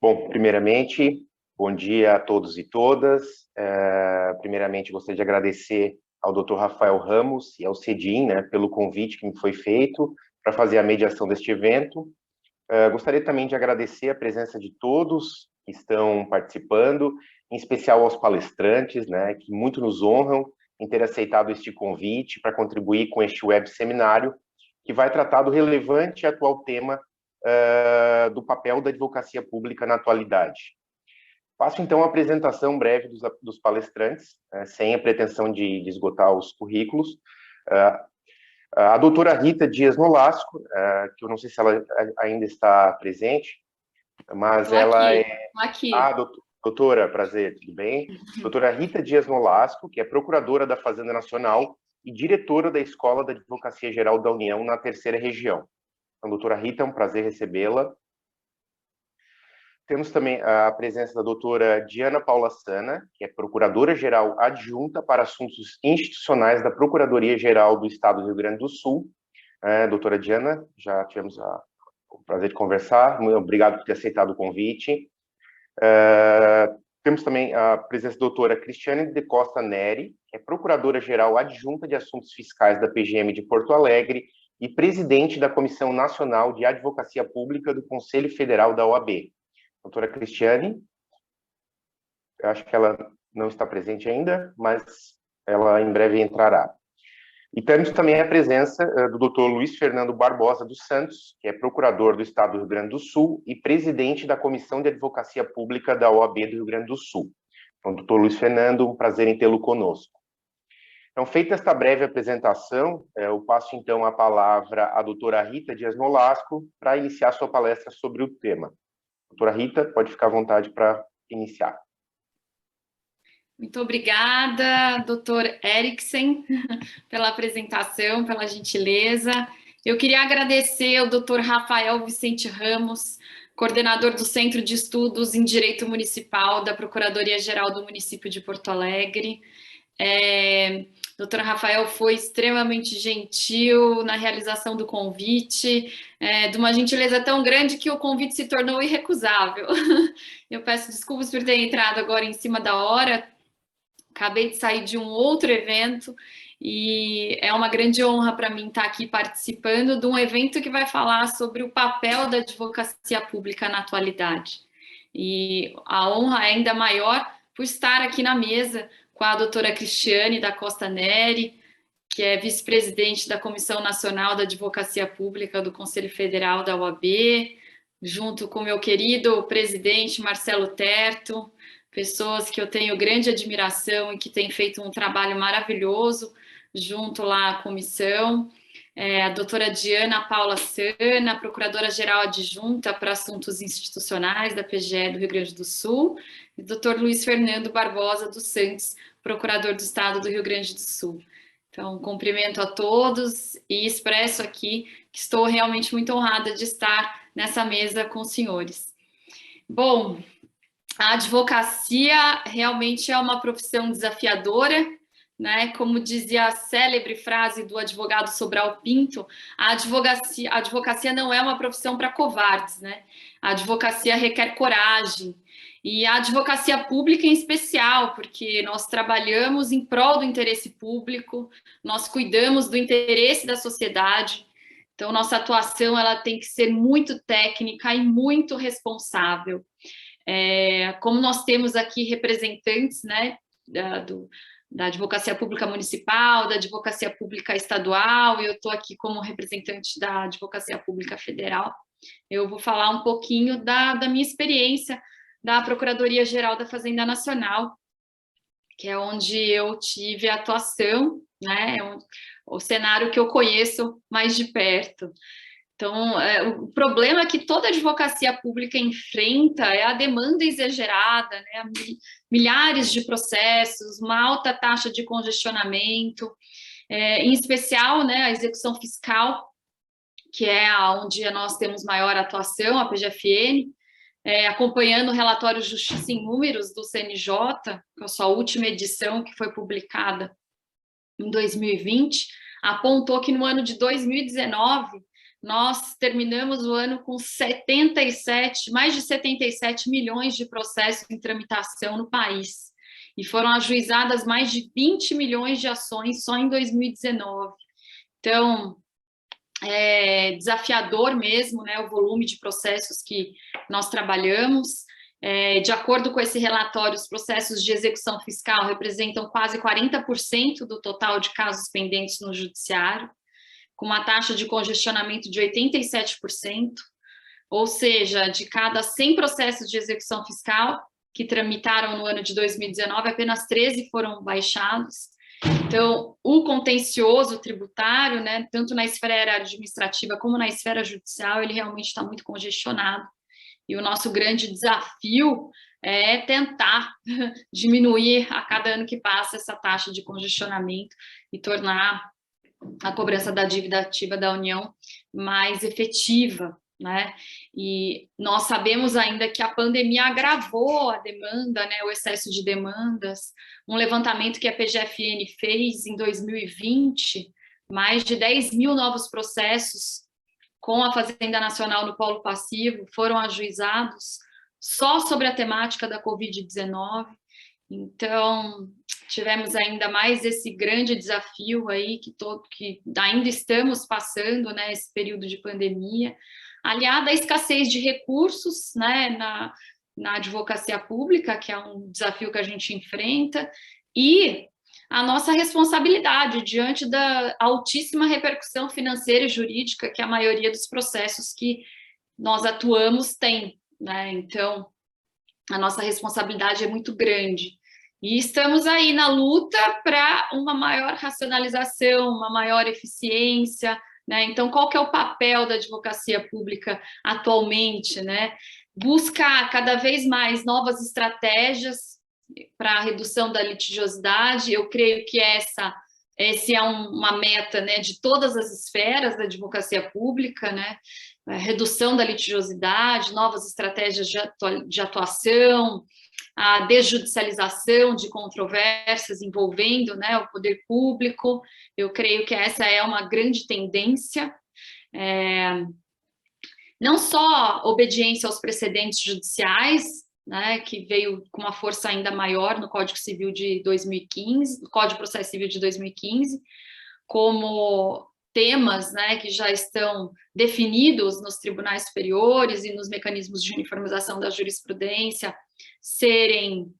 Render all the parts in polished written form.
Bom, primeiramente, bom dia a todos e todas. Primeiramente, gostaria de agradecer ao Dr. Rafael Ramos e ao CEDIM, pelo convite que me foi feito para fazer a mediação deste evento. Gostaria também de agradecer a presença de todos que estão participando, em especial aos palestrantes, que muito nos honram em ter aceitado este convite para contribuir com este web seminário, que vai tratar do relevante e atual tema do papel da advocacia pública na atualidade. Faço, então, a apresentação breve dos palestrantes, sem a pretensão de esgotar os currículos. A doutora Rita Dias Nolasco, que eu não sei se ela ainda está presente, mas ela é... Aqui. Doutora, prazer, tudo bem? Doutora Rita Dias Nolasco, que é procuradora da Fazenda Nacional e diretora da Escola da Advocacia Geral da União na Terceira Região. Então, doutora Rita, é um prazer recebê-la. Temos também a presença da doutora Diana Paula Sana, que é procuradora-geral adjunta para assuntos institucionais da Procuradoria-Geral do Estado do Rio Grande do Sul. Doutora Diana, já tivemos o prazer de conversar. Muito obrigado por ter aceitado o convite. Temos também a presença da doutora Cristiane de Costa Neri, que é procuradora-geral adjunta de assuntos fiscais da PGM de Porto Alegre e presidente da Comissão Nacional de Advocacia Pública do Conselho Federal da OAB. Doutora Cristiane, eu acho que ela não está presente ainda, mas ela em breve entrará. E temos também a presença do doutor Luiz Fernando Barbosa dos Santos, que é procurador do Estado do Rio Grande do Sul e presidente da Comissão de Advocacia Pública da OAB do Rio Grande do Sul. Então, doutor Luiz Fernando, um prazer em tê-lo conosco. Então, feita esta breve apresentação, eu passo então a palavra à doutora Rita Dias Nolasco para iniciar sua palestra sobre o tema. Doutora Rita, pode ficar à vontade para iniciar. Muito obrigada, doutor Eriksen, pela apresentação, pela gentileza. Eu queria agradecer ao doutor Rafael Vicente Ramos, coordenador do Centro de Estudos em Direito Municipal da Procuradoria-Geral do Município de Porto Alegre. Doutor Rafael foi extremamente gentil na realização do convite, de uma gentileza tão grande que o convite se tornou irrecusável. Eu peço desculpas por ter entrado agora em cima da hora, acabei de sair de um outro evento e é uma grande honra para mim estar aqui participando de um evento que vai falar sobre o papel da advocacia pública na atualidade. E a honra é ainda maior por estar aqui na mesa com a doutora Cristiane da Costa Neri, que é vice-presidente da Comissão Nacional da Advocacia Pública do Conselho Federal da OAB, junto com meu querido presidente Marcelo Terto, pessoas que eu tenho grande admiração e que têm feito um trabalho maravilhoso junto lá à comissão. A doutora Diana Paula Sana, procuradora-geral adjunta para assuntos institucionais da PGE do Rio Grande do Sul, e doutor Luiz Fernando Barbosa dos Santos, procurador do Estado do Rio Grande do Sul. Então, cumprimento a todos e expresso aqui que estou realmente muito honrada de estar nessa mesa com os senhores. Bom, a advocacia realmente é uma profissão desafiadora, como dizia a célebre frase do advogado Sobral Pinto, a advocacia não é uma profissão para covardes, A advocacia requer coragem, e a advocacia pública em especial, porque nós trabalhamos em prol do interesse público, nós cuidamos do interesse da sociedade, então nossa atuação ela tem que ser muito técnica e muito responsável. Como nós temos aqui representantes da advocacia pública municipal, da advocacia pública estadual, e eu estou aqui como representante da advocacia pública federal, eu vou falar um pouquinho da minha experiência da Procuradoria-Geral da Fazenda Nacional, que é onde eu tive atuação, o cenário que eu conheço mais de perto. Então, o problema que toda advocacia pública enfrenta é a demanda exagerada, milhares de processos, uma alta taxa de congestionamento, em especial a execução fiscal, que é onde nós temos maior atuação, a PGFN, acompanhando o relatório Justiça em Números do CNJ, que é a sua última edição, que foi publicada em 2020, apontou que no ano de 2019, nós terminamos o ano com mais de 77 milhões de processos em tramitação no país, e foram ajuizadas mais de 20 milhões de ações só em 2019. Então, é desafiador mesmo, né, o volume de processos que nós trabalhamos. De acordo com esse relatório, os processos de execução fiscal representam quase 40% do total de casos pendentes no judiciário, com uma taxa de congestionamento de 87%, ou seja, de cada 100 processos de execução fiscal que tramitaram no ano de 2019, apenas 13 foram baixados. Então, o contencioso tributário, né, tanto na esfera administrativa como na esfera judicial, ele realmente está muito congestionado. E o nosso grande desafio é tentar diminuir a cada ano que passa essa taxa de congestionamento e tornar a cobrança da dívida ativa da União mais efetiva, né? E nós sabemos ainda que a pandemia agravou a demanda, né, o excesso de demandas. Um levantamento que a PGFN fez em 2020, mais de 10 mil novos processos com a Fazenda Nacional no polo passivo foram ajuizados só sobre a temática da Covid-19. Então, tivemos ainda mais esse grande desafio aí que ainda estamos passando, né, esse período de pandemia, aliado à escassez de recursos, né, na advocacia pública, que é um desafio que a gente enfrenta, e a nossa responsabilidade diante da altíssima repercussão financeira e jurídica que a maioria dos processos que nós atuamos tem, né? Então, a nossa responsabilidade é muito grande. E estamos aí na luta para uma maior racionalização, uma maior eficiência, né? Então, qual que é o papel da advocacia pública atualmente, né? Buscar cada vez mais novas estratégias para a redução da litigiosidade. Eu creio que esse é uma meta, né, de todas as esferas da advocacia pública, né? A redução da litigiosidade, novas estratégias de atuação, a desjudicialização de controvérsias envolvendo, né, o poder público. Eu creio que essa é uma grande tendência. Não só obediência aos precedentes judiciais, né, que veio com uma força ainda maior no Código Civil de 2015, no Código de Processo Civil de 2015, como temas, né, que já estão definidos nos tribunais superiores e nos mecanismos de uniformização da jurisprudência serem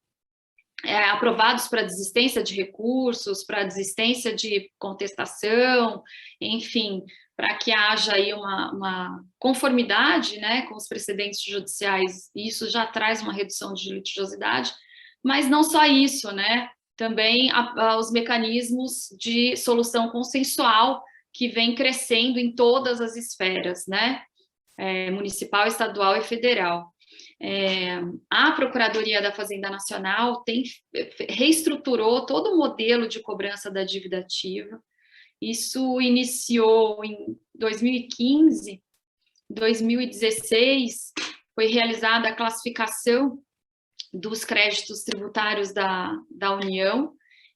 aprovados para desistência de recursos, para desistência de contestação, enfim, para que haja aí uma conformidade, né, com os precedentes judiciais. Isso já traz uma redução de litigiosidade, mas não só isso, né, também os mecanismos de solução consensual que vem crescendo em todas as esferas, né, municipal, estadual e federal. A Procuradoria da Fazenda Nacional reestruturou todo o modelo de cobrança da dívida ativa. Isso iniciou em 2015, 2016, foi realizada a classificação dos créditos tributários da União,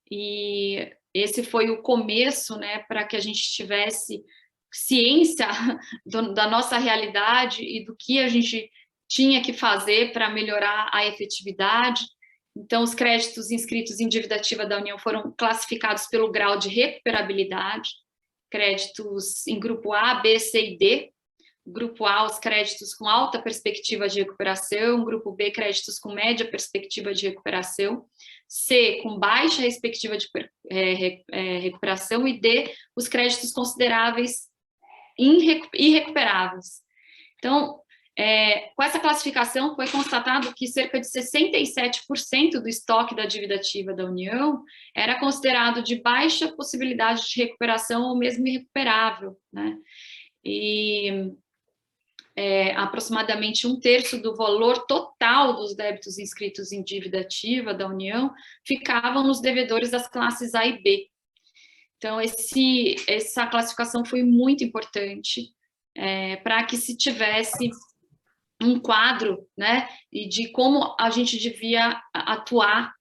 e esse foi o começo, né, para que a gente tivesse ciência da nossa realidade e do que a gente tinha que fazer para melhorar a efetividade. Então, os créditos inscritos em dívida ativa da União foram classificados pelo grau de recuperabilidade, créditos em grupo A, B, C e D. Grupo A, os créditos com alta perspectiva de recuperação, grupo B, créditos com média perspectiva de recuperação, C, com baixa perspectiva de recuperação, e D, os créditos consideráveis irrecuperáveis. Então, com essa classificação, foi constatado que cerca de 67% do estoque da dívida ativa da União era considerado de baixa possibilidade de recuperação ou mesmo irrecuperável, né? E aproximadamente 1/3 do valor total dos débitos inscritos em dívida ativa da União ficavam nos devedores das classes A e B. Então, essa classificação foi muito importante para que se tivesse um quadro, né, e de como a gente devia atuar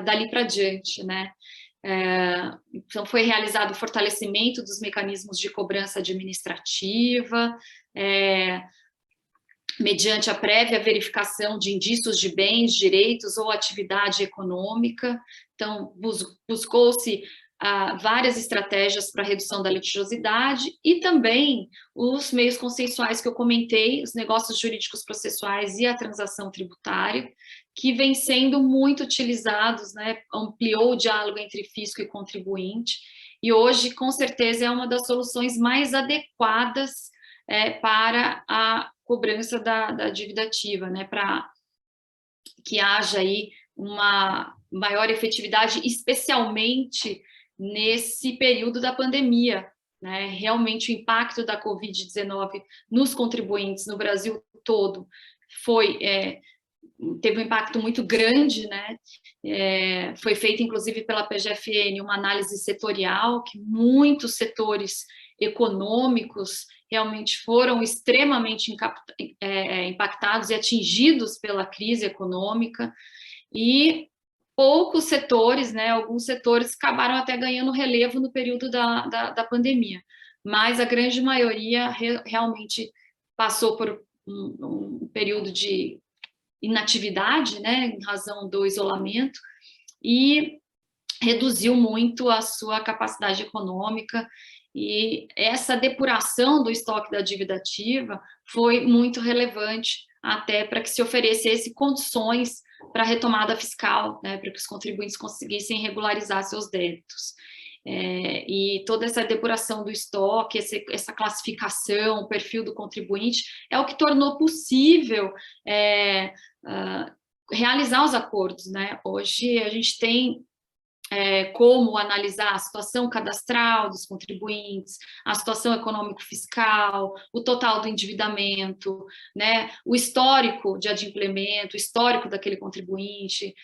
dali para diante, né. Então, foi realizado o fortalecimento dos mecanismos de cobrança administrativa, mediante a prévia verificação de indícios de bens, direitos ou atividade econômica. Então, buscou-se várias estratégias para a redução da litigiosidade e também os meios consensuais que eu comentei, os negócios jurídicos processuais e a transação tributária, que vem sendo muito utilizados, né? Ampliou o diálogo entre fisco e contribuinte, e hoje, com certeza, é uma das soluções mais adequadas para a cobrança da dívida ativa, né? Para que haja aí uma maior efetividade, especialmente nesse período da pandemia, né? Realmente o impacto da Covid-19 nos contribuintes no Brasil todo teve um impacto muito grande, né? Foi feita, inclusive, pela PGFN uma análise setorial, que muitos setores econômicos realmente foram extremamente impactados e atingidos pela crise econômica, e poucos setores, né, alguns setores acabaram até ganhando relevo no período da pandemia, mas a grande maioria realmente passou por um período de inatividade, né, em razão do isolamento, e reduziu muito a sua capacidade econômica, e essa depuração do estoque da dívida ativa foi muito relevante até para que se oferecesse condições para a retomada fiscal, né, para que os contribuintes conseguissem regularizar seus débitos. E toda essa depuração do estoque, essa classificação, o perfil do contribuinte, é o que tornou possível realizar os acordos, né? Hoje a gente tem como analisar a situação cadastral dos contribuintes, a situação econômico-fiscal, o total do endividamento, né, o histórico de adimplemento, o histórico daquele contribuinte,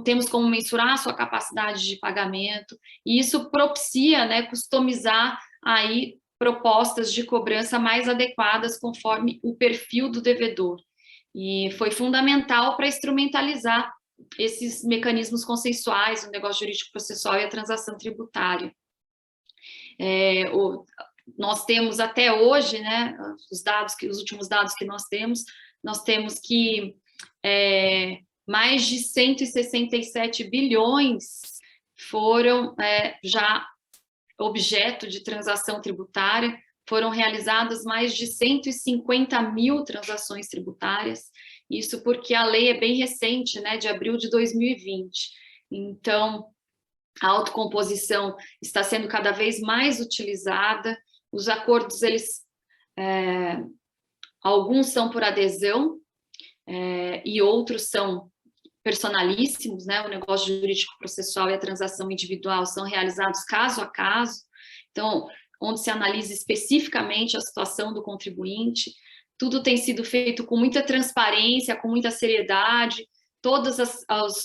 temos como mensurar a sua capacidade de pagamento, e isso propicia, né, customizar aí propostas de cobrança mais adequadas conforme o perfil do devedor. E foi fundamental para instrumentalizar esses mecanismos consensuais, o negócio jurídico processual e a transação tributária. Nós temos até hoje, né, os últimos dados que nós temos que mais de 167 bilhões foram já objeto de transação tributária, foram realizadas mais de 150 mil transações tributárias, isso porque a lei é bem recente, né, de abril de 2020. Então, a autocomposição está sendo cada vez mais utilizada, os acordos, alguns são por adesão, e outros são personalíssimos, né, o negócio jurídico processual e a transação individual são realizados caso a caso, então, onde se analisa especificamente a situação do contribuinte. Tudo tem sido feito com muita transparência, com muita seriedade, todos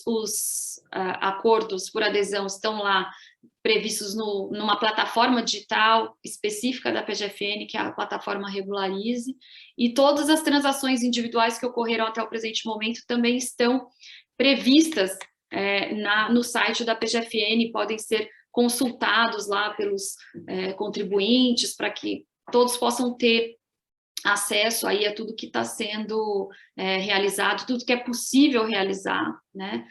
os acordos por adesão estão lá previstos numa plataforma digital específica da PGFN, que é a plataforma Regularize, e todas as transações individuais que ocorreram até o presente momento também estão previstas no site da PGFN, podem ser consultados lá pelos contribuintes, para que todos possam ter acesso aí a tudo que está sendo realizado, tudo que é possível realizar, né?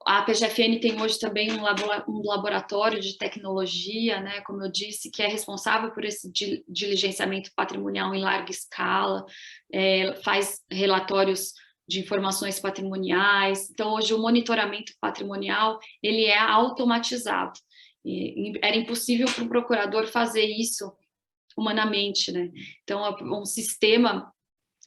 A PGFN tem hoje também um laboratório de tecnologia, né, como eu disse, que é responsável por esse diligenciamento patrimonial em larga escala, faz relatórios de informações patrimoniais. Então, hoje, o monitoramento patrimonial, ele é automatizado. Era impossível para um procurador fazer isso humanamente, né? Então, é um sistema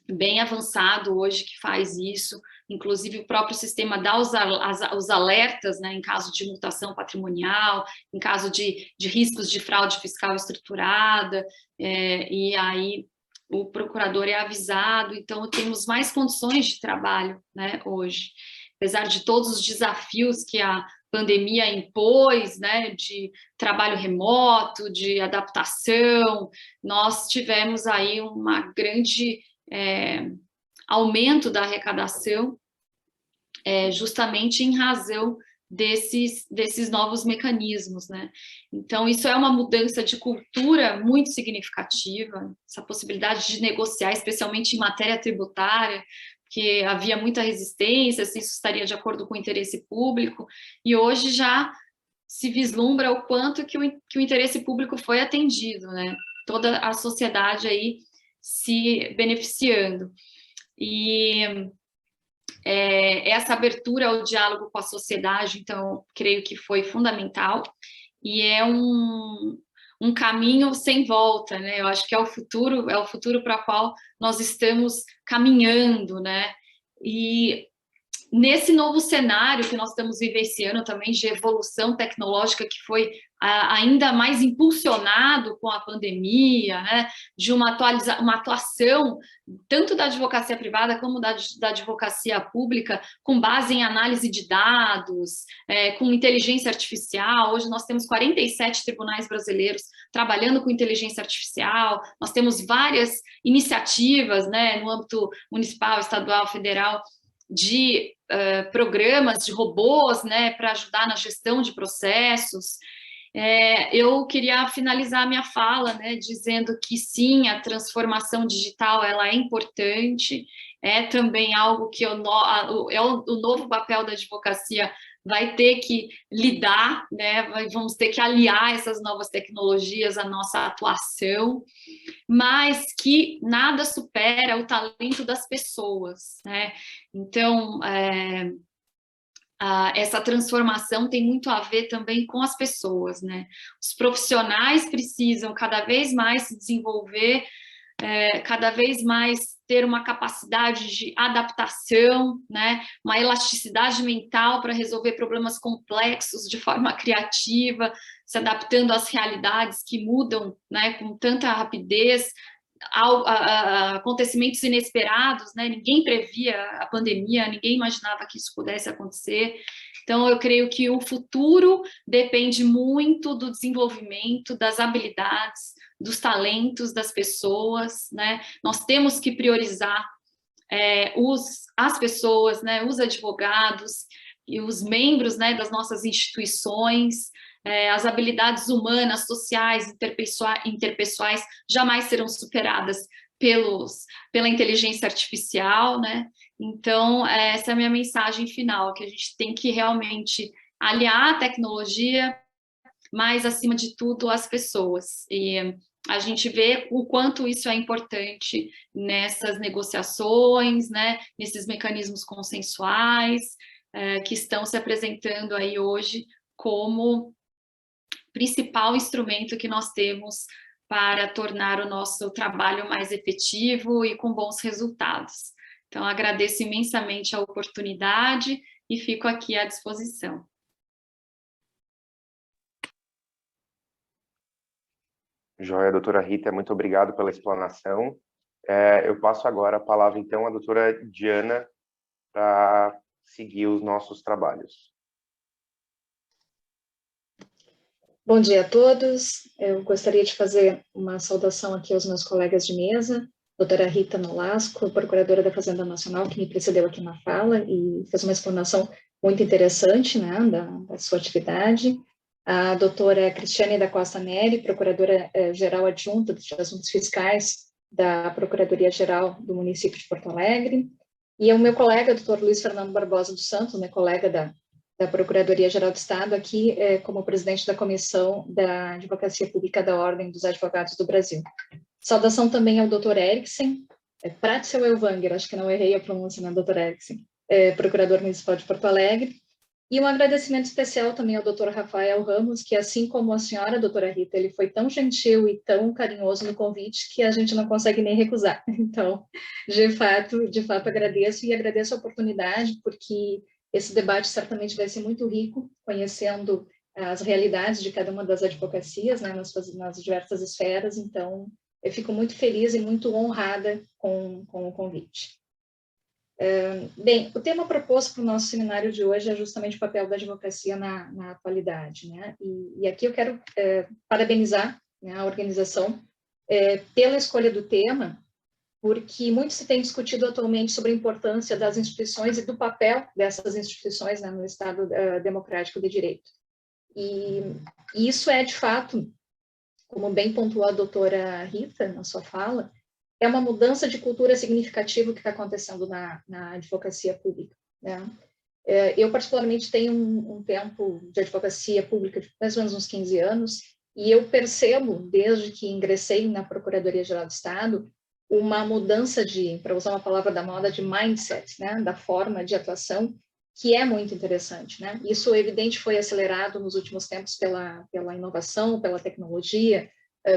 bem avançado hoje que faz isso, inclusive o próprio sistema dá os alertas, né, em caso de mutação patrimonial, em caso de riscos de fraude fiscal estruturada, e aí o procurador é avisado, então temos mais condições de trabalho, né, hoje. Apesar de todos os desafios que a pandemia impôs, né, de trabalho remoto, de adaptação, nós tivemos aí uma grande aumento da arrecadação, justamente em razão desses novos mecanismos, né? Então, isso é uma mudança de cultura muito significativa, essa possibilidade de negociar, especialmente em matéria tributária, porque havia muita resistência, se isso estaria de acordo com o interesse público, e hoje já se vislumbra o quanto que o interesse público foi atendido, né? Toda a sociedade aí se beneficiando. E essa abertura ao diálogo com a sociedade, então, creio que foi fundamental, e é um caminho sem volta, né? Eu acho que é o futuro para o qual nós estamos caminhando, né? E nesse novo cenário que nós estamos vivenciando também de evolução tecnológica que foi ainda mais impulsionado com a pandemia, né, de uma atuação tanto da advocacia privada como da advocacia pública com base em análise de dados, com inteligência artificial. Hoje nós temos 47 tribunais brasileiros trabalhando com inteligência artificial, nós temos várias iniciativas, né, no âmbito municipal, estadual, federal, de programas de robôs, né, para ajudar na gestão de processos. Eu queria finalizar a minha fala, né, dizendo que sim, a transformação digital ela é importante, é também algo que o novo papel da advocacia vai ter que lidar, né, vamos ter que aliar essas novas tecnologias à nossa atuação, mas que nada supera o talento das pessoas, né? Então, essa transformação tem muito a ver também com as pessoas, né? Os profissionais precisam cada vez mais se desenvolver, cada vez mais ter uma capacidade de adaptação, né? Uma elasticidade mental para resolver problemas complexos de forma criativa, se adaptando às realidades que mudam, né, com tanta rapidez, acontecimentos inesperados, né? Ninguém previa a pandemia, ninguém imaginava que isso pudesse acontecer. Então, eu creio que o futuro depende muito do desenvolvimento, das habilidades, dos talentos das pessoas, né? Nós temos que priorizar as pessoas, né? Os advogados e os membros, né, das nossas instituições. As habilidades humanas, sociais, interpessoais jamais serão superadas pela inteligência artificial, né? Então, essa é a minha mensagem final, que a gente tem que realmente aliar a tecnologia, mas, acima de tudo, as pessoas. E a gente vê o quanto isso é importante nessas negociações, né? Nesses mecanismos consensuais, que estão se apresentando aí hoje como principal instrumento que nós temos para tornar o nosso trabalho mais efetivo e com bons resultados. Então, agradeço imensamente a oportunidade e fico aqui à disposição. Joia, doutora Rita, muito obrigado pela explanação. Eu passo agora a palavra, então, à doutora Diana para seguir os nossos trabalhos. Bom dia a todos. Eu gostaria de fazer uma saudação aqui aos meus colegas de mesa, doutora Rita Nolasco, procuradora da Fazenda Nacional, que me precedeu aqui na fala e fez uma explanação muito interessante, né, da sua atividade. A doutora Cristiane da Costa Neri, procuradora-geral adjunta de Assuntos Fiscais da Procuradoria-Geral do município de Porto Alegre. E o meu colega, doutor Luiz Fernando Barbosa dos Santos, né, colega da Procuradoria-Geral do Estado, aqui como presidente da Comissão da Advocacia Pública da Ordem dos Advogados do Brasil. Saudação também ao doutor Eriksen, Pratzel Elvanger, acho que não errei a pronúncia, né, doutor Eriksen, procurador municipal de Porto Alegre. E um agradecimento especial também ao doutor Rafael Ramos, que assim como a senhora, doutora Rita, ele foi tão gentil e tão carinhoso no convite que a gente não consegue nem recusar. Então, de fato agradeço e agradeço a oportunidade, porque esse debate certamente vai ser muito rico, conhecendo as realidades de cada uma das advocacias, né, nas diversas esferas. Então, eu fico muito feliz e muito honrada com o convite. Bem, o tema proposto para o nosso seminário de hoje é justamente o papel da advocacia na atualidade, né? E aqui eu quero parabenizar, né, a organização pela escolha do tema, porque muito se tem discutido atualmente sobre a importância das instituições e do papel dessas instituições, né, no Estado democrático de direito. E isso é, de fato, como bem pontuou a doutora Rita na sua fala, é uma mudança de cultura significativa que está acontecendo na advocacia pública, né? Eu, particularmente, tenho um tempo de advocacia pública de mais ou menos uns 15 anos, e eu percebo, desde que ingressei na Procuradoria-Geral do Estado, uma mudança de, para usar uma palavra da moda, de mindset, né, da forma de atuação, que é muito interessante, né? Isso, evidente, foi acelerado nos últimos tempos pela inovação, pela tecnologia,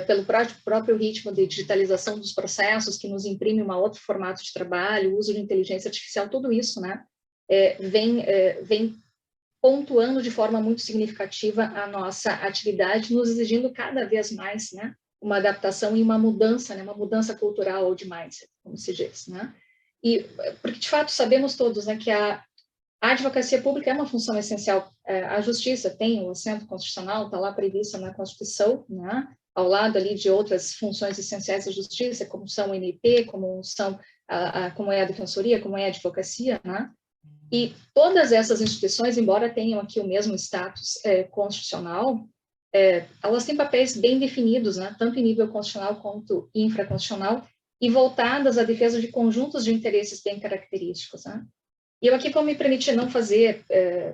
pelo próprio ritmo de digitalização dos processos, que nos imprime um outro formato de trabalho, o uso de inteligência artificial, tudo isso, né, vem pontuando de forma muito significativa a nossa atividade, nos exigindo cada vez mais, né, uma adaptação e uma mudança, né, uma mudança cultural ou de mindset, como se diz, né? E porque de fato sabemos todos, né, que a advocacia pública é uma função essencial. A justiça tem o assento constitucional, está lá prevista na Constituição, né, ao lado ali de outras funções essenciais da justiça, como são o MP, como como é a defensoria, como é a advocacia, né? E todas essas instituições, embora tenham aqui o mesmo status constitucional, elas têm papéis bem definidos, né, tanto em nível constitucional quanto infraconstitucional, e voltadas à defesa de conjuntos de interesses bem característicos, né? E eu aqui vou me permitir não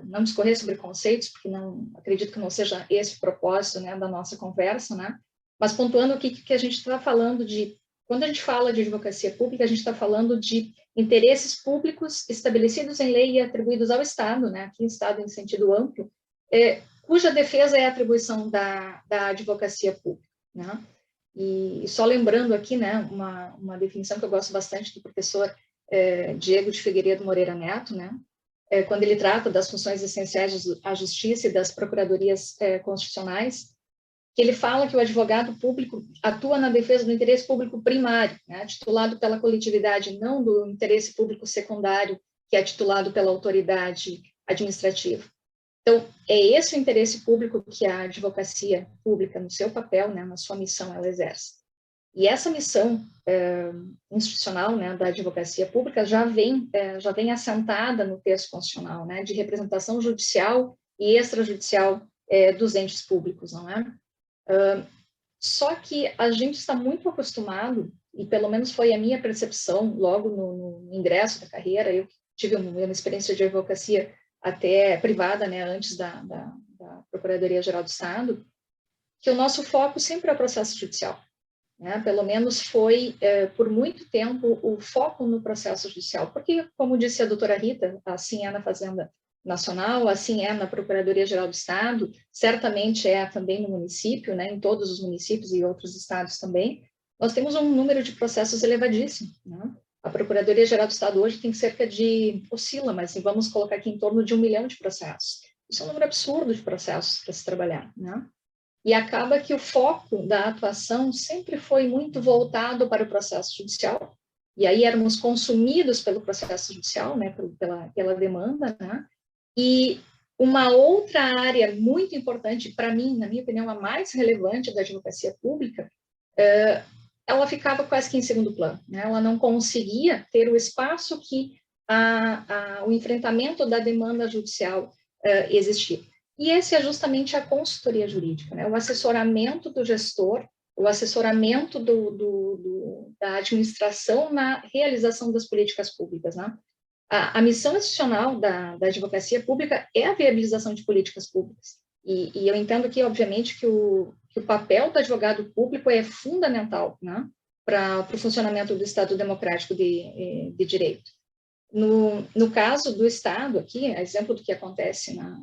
não discorrer sobre conceitos, porque não acredito que não seja esse o propósito, né, da nossa conversa, né? Mas pontuando o que a gente está falando de, quando a gente fala de advocacia pública, a gente está falando de interesses públicos estabelecidos em lei e atribuídos ao Estado, né, aqui o Estado em sentido amplo, cuja defesa é a atribuição da advocacia pública, né? E só lembrando aqui, né, uma definição que eu gosto bastante do professor Diego de Figueiredo Moreira Neto, né, quando ele trata das funções essenciais à justiça e das procuradorias constitucionais, que ele fala que o advogado público atua na defesa do interesse público primário, né, titulado pela coletividade, não do interesse público secundário, que é titulado pela autoridade administrativa. Então, é esse o interesse público que a advocacia pública, no seu papel, né, na sua missão, ela exerce. E essa missão institucional, né, da advocacia pública já vem assentada no texto constitucional, né, de representação judicial e extrajudicial dos entes públicos, não é? Só que a gente está muito acostumado, e pelo menos foi a minha percepção logo no ingresso da carreira, eu tive uma experiência de advocacia até privada, né, antes da Procuradoria-Geral do Estado, que o nosso foco sempre é o processo judicial, né? Pelo menos foi, por muito tempo, o foco no processo judicial, porque, como disse a doutora Rita, assim é na Fazenda Nacional, assim é na Procuradoria-Geral do Estado, certamente é também no município, né, em todos os municípios e outros estados também, nós temos um número de processos elevadíssimo, né? A Procuradoria-Geral do Estado hoje tem cerca de, oscila, mas vamos colocar aqui em torno de 1 milhão de processos. Isso é um número absurdo de processos para se trabalhar, né? E acaba que o foco da atuação sempre foi muito voltado para o processo judicial, e aí éramos consumidos pelo processo judicial, né, pela demanda, né? E uma outra área muito importante para mim, na minha opinião, a mais relevante da advocacia pública, ela ficava quase que em segundo plano, né? Ela não conseguia ter o espaço que o enfrentamento da demanda judicial existia. E esse é justamente a consultoria jurídica, né? O assessoramento do gestor, o assessoramento da administração na realização das políticas públicas, né? A missão institucional da advocacia pública é a viabilização de políticas públicas. E eu entendo aqui, obviamente, que o papel do advogado público é fundamental, né, para o funcionamento do Estado democrático de direito. No caso do Estado, aqui, exemplo do que acontece na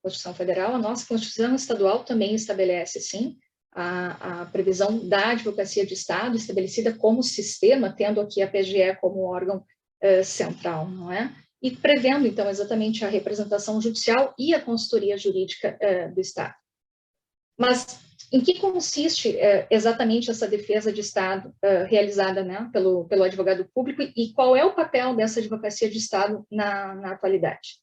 Constituição Federal, a nossa Constituição Estadual também estabelece, sim, a previsão da advocacia de Estado, estabelecida como sistema, tendo aqui a PGE como órgão central, não é? E prevendo, então, exatamente a representação judicial e a consultoria jurídica do Estado. Mas em que consiste exatamente essa defesa de Estado realizada, né, pelo advogado público, e qual é o papel dessa advocacia de Estado na atualidade?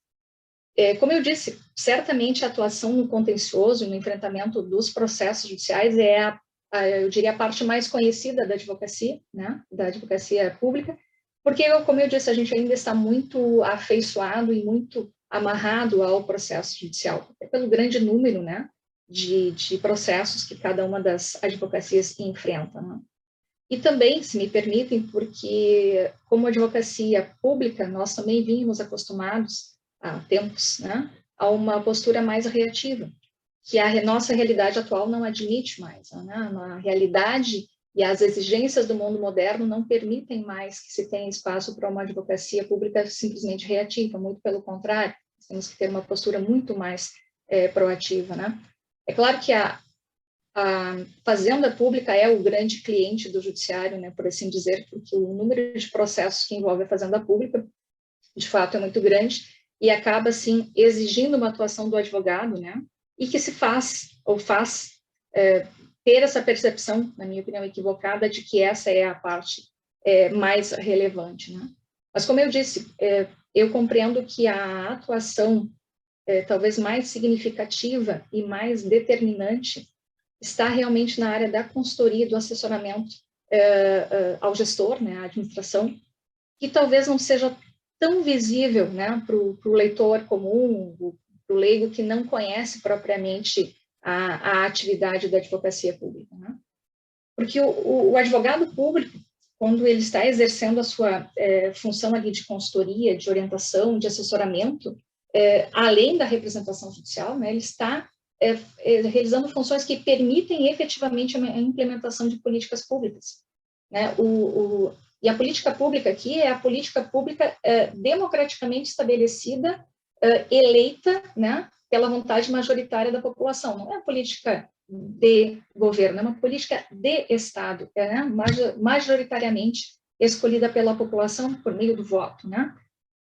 Como eu disse, certamente a atuação no contencioso e no enfrentamento dos processos judiciais é eu diria, a parte mais conhecida da advocacia, né, da advocacia pública, porque, como eu disse, a gente ainda está muito afeiçoado e muito amarrado ao processo judicial, pelo grande número, né, de processos que cada uma das advocacias enfrenta, né? E também, se me permitem, porque como advocacia pública, nós também vínhamos acostumados há tempos, né, a uma postura mais reativa, que a nossa realidade atual não admite mais, né? A realidade e as exigências do mundo moderno não permitem mais que se tenha espaço para uma advocacia pública simplesmente reativa, muito pelo contrário, temos que ter uma postura muito mais proativa, né? É claro que a fazenda pública é o grande cliente do judiciário, né, por assim dizer, porque o número de processos que envolve a fazenda pública, de fato, é muito grande e acaba, assim, exigindo uma atuação do advogado, né, e que se faz ter essa percepção, na minha opinião, equivocada, de que essa é a parte mais relevante, né. Mas, como eu disse, eu compreendo que a atuação talvez mais significativa e mais determinante está realmente na área da consultoria e do assessoramento ao gestor, né, à administração, que talvez não seja tão visível, né, para o leitor comum, para o leigo que não conhece propriamente a atividade da advocacia pública, né? Porque o advogado público, quando ele está exercendo a sua função ali de consultoria, de orientação, de assessoramento, além da representação judicial, né, ele está realizando funções que permitem efetivamente a implementação de políticas públicas, né? E a política pública aqui é a política pública democraticamente estabelecida, eleita, né, pela vontade majoritária da população. Não é uma política de governo, é uma política de Estado, né, majoritariamente escolhida pela população por meio do voto, né?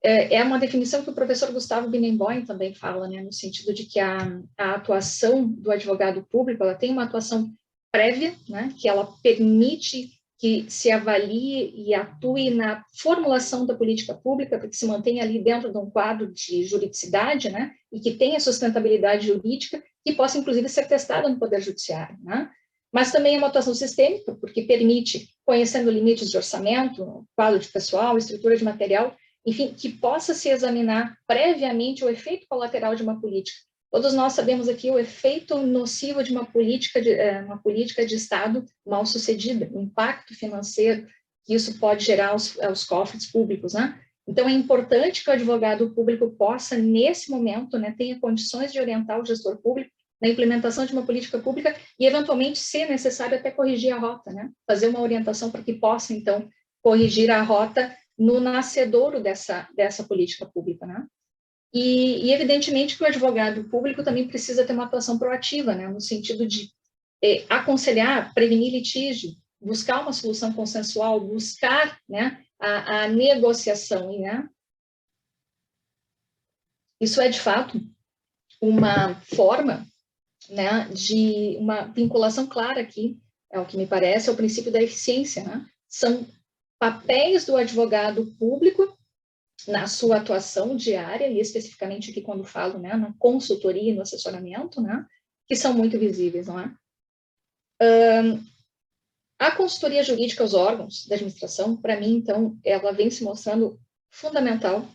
É uma definição que o professor Gustavo Binnenboim também fala, né, no sentido de que a atuação do advogado público, ela tem uma atuação prévia, né, que ela permite que se avalie e atue na formulação da política pública, para que se mantenha ali dentro de um quadro de juridicidade, né, e que tenha sustentabilidade jurídica, que possa, inclusive, ser testada no Poder Judiciário, né? Mas também é uma atuação sistêmica, porque permite, conhecendo limites de orçamento, quadro de pessoal, estrutura de material, enfim, que possa se examinar previamente o efeito colateral de uma política. Todos nós sabemos aqui o efeito nocivo de uma política de Estado mal sucedida, o impacto financeiro que isso pode gerar aos cofres públicos, né? Então, é importante que o advogado público possa, nesse momento, né, tenha condições de orientar o gestor público na implementação de uma política pública e, eventualmente, se necessário, até corrigir a rota, né? Fazer uma orientação para que possa, então, corrigir a rota no nascedouro dessa política pública, né? E evidentemente que o advogado público também precisa ter uma atuação proativa, né, no sentido de aconselhar, prevenir litígio, buscar uma solução consensual, buscar, né, a negociação, né? Isso é, de fato, uma forma, né, de uma vinculação clara aqui, é o que me parece, é o princípio da eficiência, né? São papéis do advogado público na sua atuação diária, e especificamente aqui quando falo, né, na consultoria e no assessoramento, né, que são muito visíveis, não é? A consultoria jurídica aos órgãos da administração, para mim, então, ela vem se mostrando fundamental,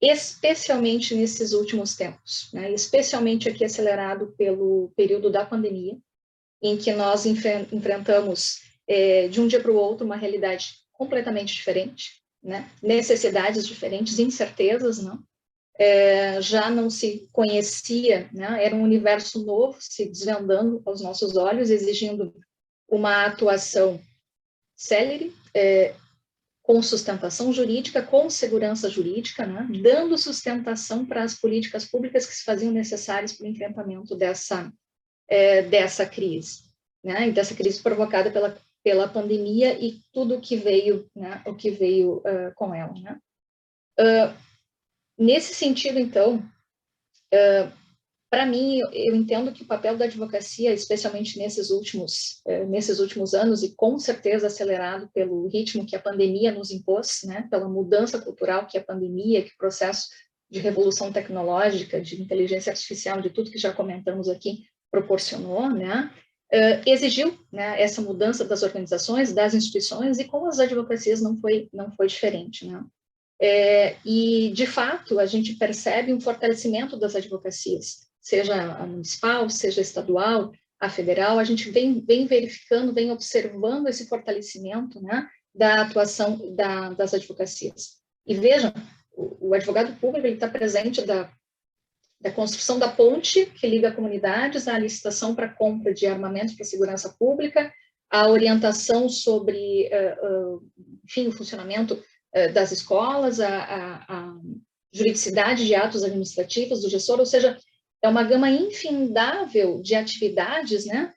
especialmente nesses últimos tempos, né, especialmente aqui acelerado pelo período da pandemia, em que nós enfrentamos, de um dia para o outro, uma realidade completamente diferente, né? Necessidades diferentes, incertezas, não? Já não se conhecia, né? Era um universo novo se desvendando aos nossos olhos, exigindo uma atuação célere, com sustentação jurídica, com segurança jurídica, né? Dando sustentação para as políticas públicas que se faziam necessárias para o enfrentamento dessa crise, né? E dessa crise provocada pela pandemia e tudo o que veio, né, com ela, né? Nesse sentido, então, para mim, eu entendo que o papel da advocacia, especialmente nesses últimos anos, e com certeza acelerado pelo ritmo que a pandemia nos impôs, né, pela mudança cultural que a pandemia, que o processo de revolução tecnológica, de inteligência artificial, de tudo que já comentamos aqui, proporcionou, né? exigiu, né, essa mudança das organizações, das instituições, e com as advocacias não foi diferente, né? E, de fato, a gente percebe um fortalecimento das advocacias, seja a municipal, seja a estadual, a federal, a gente vem verificando, vem observando esse fortalecimento, né, da atuação das advocacias. E vejam, o advogado público está presente da construção da ponte que liga comunidades, à licitação para compra de armamentos para segurança pública, a orientação sobre, enfim, o funcionamento das escolas, a juridicidade de atos administrativos do gestor, ou seja, é uma gama infindável de atividades, né,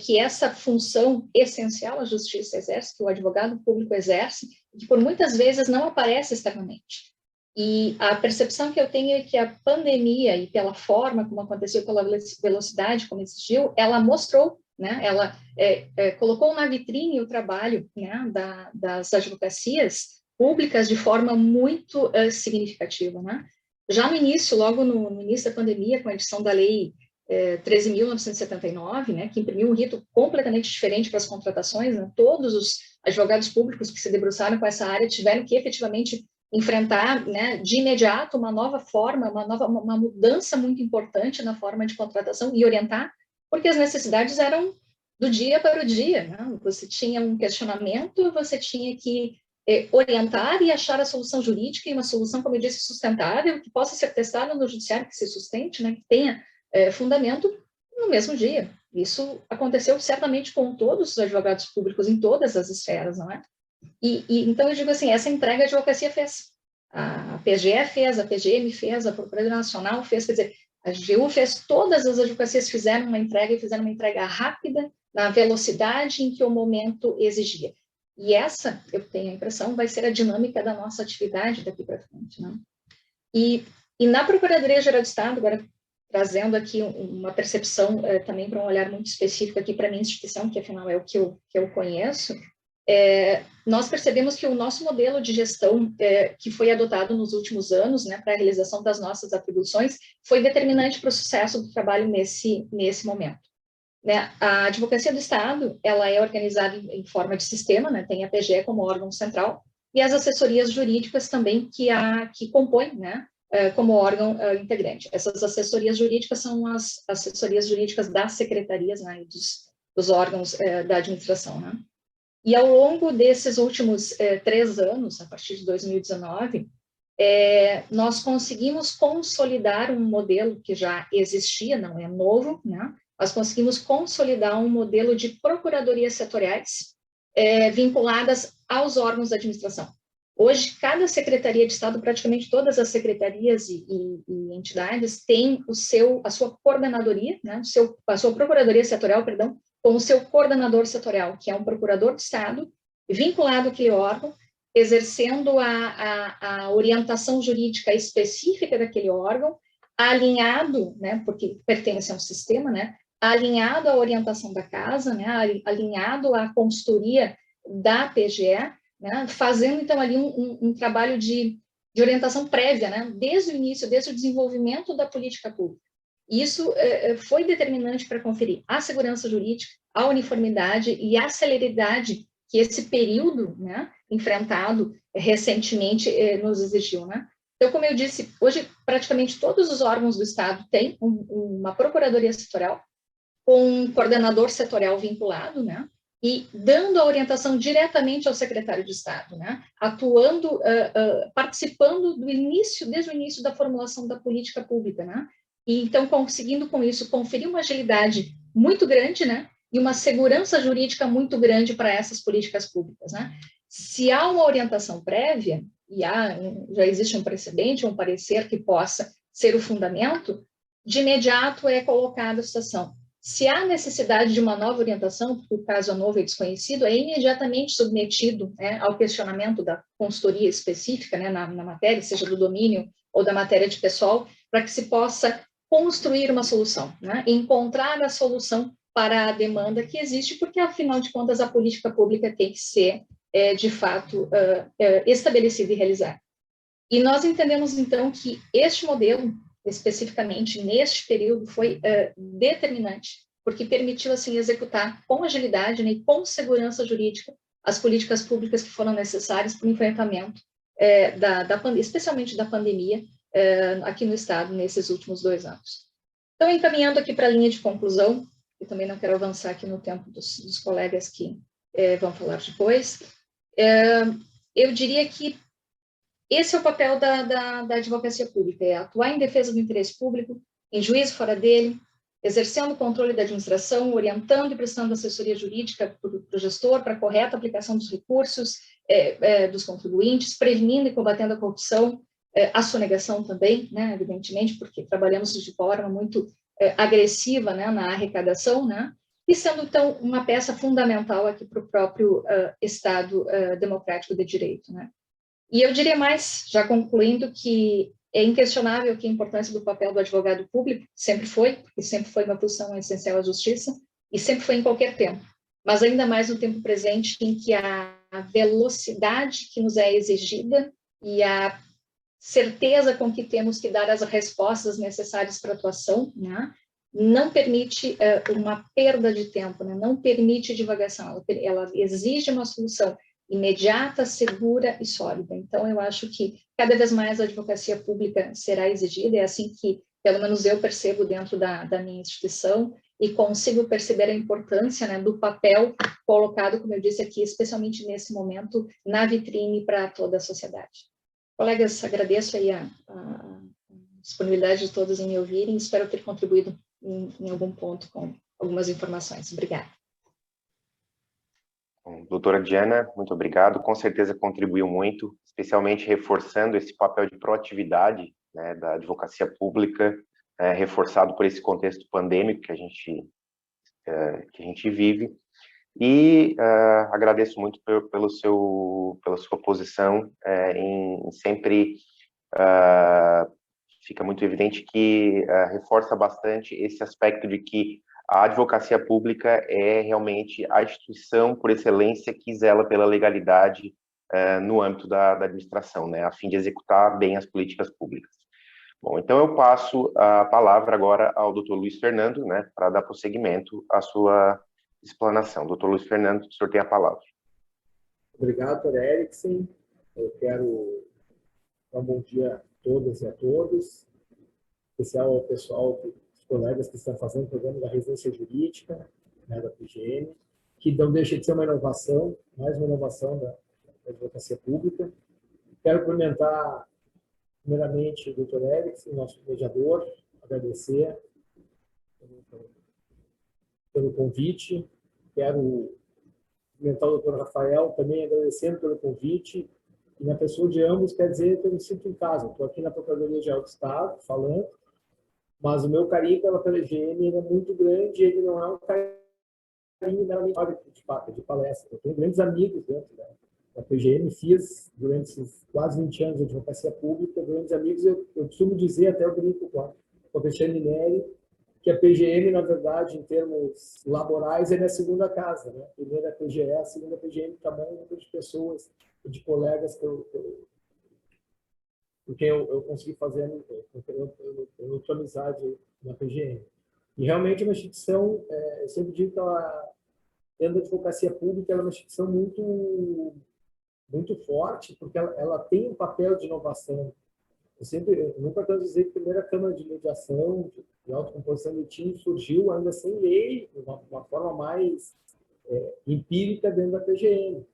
que essa função essencial a justiça exerce, que o advogado público exerce, que por muitas vezes não aparece externamente. E a percepção que eu tenho é que a pandemia, e pela forma como aconteceu, pela velocidade como existiu, ela mostrou, né, ela colocou na vitrine o trabalho, né, das advocacias públicas de forma muito significativa, né? Já no início, logo no início da pandemia, com a edição da Lei 13.979, né, que imprimiu um rito completamente diferente para as contratações, né? Todos os advogados públicos que se debruçaram com essa área tiveram que efetivamente enfrentar, né, de imediato uma nova forma, uma mudança muito importante na forma de contratação e orientar, porque as necessidades eram do dia para o dia, né? Você tinha um questionamento, você tinha que orientar e achar a solução jurídica, e uma solução, como eu disse, sustentável, que possa ser testada no judiciário, que se sustente, né, que tenha fundamento no mesmo dia. Isso aconteceu certamente com todos os advogados públicos em todas as esferas, não é? Então, eu digo assim, essa entrega a advocacia fez. A PGE fez, a PGM fez, a Procuradoria Nacional fez, quer dizer, a AGU fez, todas as advocacias fizeram uma entrega, e fizeram uma entrega rápida, na velocidade em que o momento exigia. E essa, eu tenho a impressão, vai ser a dinâmica da nossa atividade daqui para frente, né? E na Procuradoria-Geral do Estado, agora trazendo aqui uma percepção também para um olhar muito específico aqui para a minha instituição, que afinal é o que eu conheço, nós percebemos que o nosso modelo de gestão que foi adotado nos últimos anos, né, para a realização das nossas atribuições, foi determinante para o sucesso do trabalho nesse momento. Né? A Advocacia do Estado, ela é organizada em forma de sistema, né? Tem a PGE como órgão central, e as assessorias jurídicas também que compõem, né, como órgão integrante. Essas assessorias jurídicas são as assessorias jurídicas das secretarias, né, e dos órgãos da administração, né? E ao longo desses últimos 3 anos, a partir de 2019, nós conseguimos consolidar um modelo que já existia, não é novo, né? Nós conseguimos consolidar um modelo de procuradorias setoriais vinculadas aos órgãos da administração. Hoje, cada secretaria de Estado, praticamente todas as secretarias e entidades têm a sua coordenadoria, né? A sua procuradoria setorial, perdão, com o seu coordenador setorial, que é um procurador de Estado, vinculado àquele órgão, exercendo a orientação jurídica específica daquele órgão, alinhado, né, porque pertence a um sistema, né, alinhado à orientação da casa, né, alinhado à consultoria da PGE, né, fazendo, então, ali um trabalho de orientação prévia, né, desde o início, desde o desenvolvimento da política pública. Isso foi determinante para conferir a segurança jurídica, a uniformidade e a celeridade que esse período, né, enfrentado recentemente nos exigiu, né? Então, como eu disse, hoje praticamente todos os órgãos do Estado têm uma procuradoria setorial com um coordenador setorial vinculado, né? E dando a orientação diretamente ao secretário de Estado, né? Atuando, participando desde o início da formulação da política pública, né? E então conseguindo com isso conferir uma agilidade muito grande, né? E uma segurança jurídica muito grande para essas políticas públicas, né? Se há uma orientação prévia, e já existe um precedente, um parecer que possa ser o fundamento, de imediato é colocada a situação. Se há necessidade de uma nova orientação, porque o caso é novo e desconhecido, é imediatamente submetido, né, ao questionamento da consultoria específica, né, na matéria, seja do domínio ou da matéria de pessoal, para que se possa construir uma solução, né, encontrar a solução para a demanda que existe, porque, afinal de contas, a política pública tem que ser, de fato, estabelecida e realizada. E nós entendemos, então, que este modelo, especificamente neste período, foi determinante porque permitiu, assim, executar com agilidade, né, e com segurança jurídica as políticas públicas que foram necessárias para o enfrentamento, especialmente da pandemia, aqui no Estado, nesses últimos 2 anos. Então, encaminhando aqui para a linha de conclusão, eu também não quero avançar aqui no tempo dos colegas que vão falar depois, eu diria que esse é o papel da advocacia pública, é atuar em defesa do interesse público, em juízo fora dele, exercendo o controle da administração, orientando e prestando assessoria jurídica para o gestor, para a correta aplicação dos recursos dos contribuintes, prevenindo e combatendo a corrupção, a sonegação também, né, evidentemente, porque trabalhamos de forma muito agressiva, né, na arrecadação, né, e sendo, então, uma peça fundamental aqui para o próprio Estado democrático de direito, né. E eu diria mais, já concluindo, que é inquestionável que a importância do papel do advogado público sempre foi, porque sempre foi uma função essencial à justiça, e sempre foi em qualquer tempo, mas ainda mais no tempo presente, em que a velocidade que nos é exigida e a certeza com que temos que dar as respostas necessárias para a atuação, né, não permite uma perda de tempo, né, não permite divagação, ela exige uma solução imediata, segura e sólida. Então, eu acho que cada vez mais a advocacia pública será exigida, é assim que, pelo menos eu percebo dentro da minha instituição, e consigo perceber a importância, né, do papel colocado, como eu disse aqui, especialmente nesse momento, na vitrine para toda a sociedade. Colegas, agradeço aí a disponibilidade de todos em me ouvirem, espero ter contribuído em algum ponto com algumas informações. Obrigada. Doutora Diana, muito obrigado. Com certeza contribuiu muito, especialmente reforçando esse papel de proatividade, né, da advocacia pública, reforçado por esse contexto pandêmico que a gente vive. E agradeço muito pela sua posição em sempre fica muito evidente que reforça bastante esse aspecto de que a advocacia pública é realmente a instituição por excelência que zela pela legalidade no âmbito da administração, né, a fim de executar bem as políticas públicas. Bom, então eu passo a palavra agora ao Dr. Luiz Fernando, né, para dar prosseguimento à sua explanação. Dr. Luiz Fernando, o senhor tem a palavra. Obrigado, Dr. Eriksen. Eu quero dar um bom dia a todas e a todos, em especial ao pessoal, os colegas que estão fazendo o programa da residência jurídica, né, da PGM, que não deixa de ser uma inovação, mais uma inovação da advocacia pública. Quero cumprimentar, primeiramente, o Dr. Eriksen, nosso mediador, agradecer pelo convite. Quero cumprimentar o Dr. Rafael, também agradecendo pelo convite. E na pessoa de ambos, quer dizer que eu me sinto em casa. Estou aqui na Procuradoria-Geral do Estado, falando, mas o meu carinho pela PGM é muito grande, ele não é um carinho de palestra. Eu tenho grandes amigos dentro da PGM, fiz durante esses quase 20 anos de advocacia pública, grandes amigos. Eu costumo dizer, até eu brinco com a Cristiane Neri, que a PGM, na verdade, em termos laborais, é a segunda casa, né? A primeira PGE, a segunda PGM, tamanho número de pessoas, de colegas com quem eu consegui fazer outra amizade na PGM. E realmente é uma instituição, eu sempre digo que ela, dentro da advocacia pública, ela é uma instituição muito forte, porque ela tem um papel de inovação. Eu nunca canso de dizer que a primeira Câmara de Mediação de autocomposição de litígio surgiu ainda sem lei, de uma forma mais empírica dentro da PGM.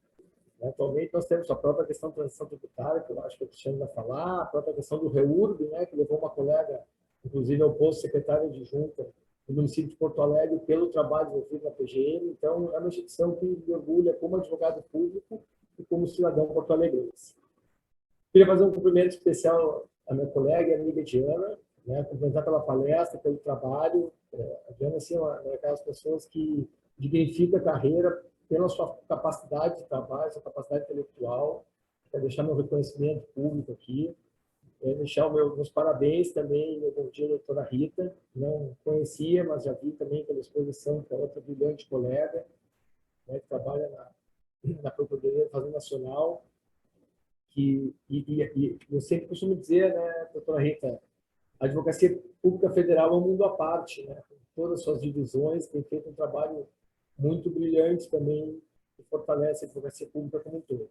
Atualmente nós temos a própria questão da transição tributária, que eu acho que o Cristiano vai falar, a própria questão do REURB, né, que levou uma colega, inclusive, ao posto secretário de junta do município de Porto Alegre pelo trabalho desenvolvido na PGM. Então, é uma instituição que me orgulha como advogado público e como cidadão porto-alegrense. Queria fazer um cumprimento especial à minha colega e amiga Diana, né, cumprimentar pela palestra, pelo trabalho. A Diana assim, é uma daquelas pessoas que dignifica a carreira pela sua capacidade de trabalho, sua capacidade intelectual. Quero deixar meu reconhecimento público aqui. Deixar meus parabéns também, meu bom dia, doutora Rita. Não conhecia, mas já vi também pela exposição, que é outra brilhante colega, né, que trabalha na Procuradoria da Fazenda Nacional. E eu sempre costumo dizer, né, doutora Rita, A Advocacia Pública Federal é um mundo à parte, né? Com todas as suas divisões, tem feito um trabalho muito brilhante também, que fortalece a advocacia pública como um todo.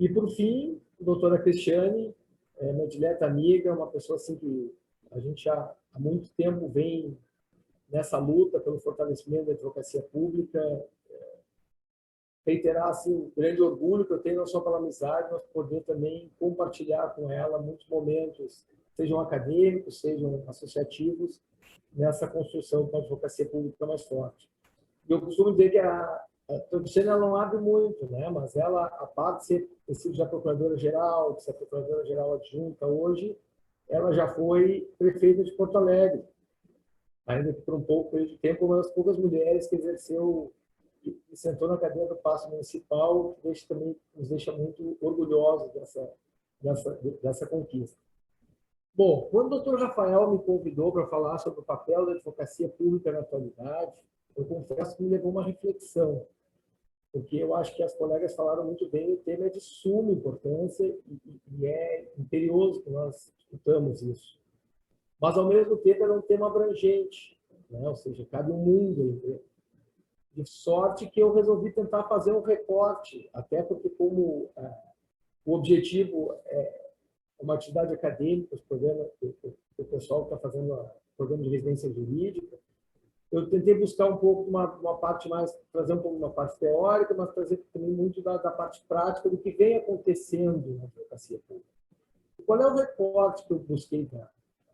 E, por fim, a doutora Cristiane, minha dileta amiga, uma pessoa assim que a gente já há muito tempo vem nessa luta pelo fortalecimento da advocacia pública, reiterar assim, o grande orgulho que eu tenho não só pela amizade, mas poder também compartilhar com ela muitos momentos, sejam acadêmicos, sejam associativos, nessa construção da advocacia pública mais forte. Eu costumo dizer que a Cristiane ela não abre muito, né? Mas ela, a parte de ter sido já procuradora-geral, de ser procuradora-geral adjunta hoje, ela já foi prefeita de Porto Alegre, ainda que por um pouco de tempo, uma das poucas mulheres que exerceu e sentou na cadeira do Paço Municipal, que também nos deixa muito orgulhosos dessa conquista. Bom, quando o Dr. Rafael me convidou para falar sobre o papel da advocacia pública na atualidade, eu confesso que me levou uma reflexão, porque eu acho que as colegas falaram muito bem, o tema é de suma importância e é imperioso que nós discutamos isso. Mas, ao mesmo tempo, era um tema abrangente, né? Ou seja, cabe um mundo. De sorte que eu resolvi tentar fazer um recorte, até porque como o objetivo é uma atividade acadêmica, os programas, o pessoal está fazendo o programa de residência jurídica, eu tentei buscar um pouco uma parte mais, trazer um pouco uma parte teórica, mas trazer também muito da parte prática do que vem acontecendo na advocacia pública. Qual é o recorte que eu busquei dar?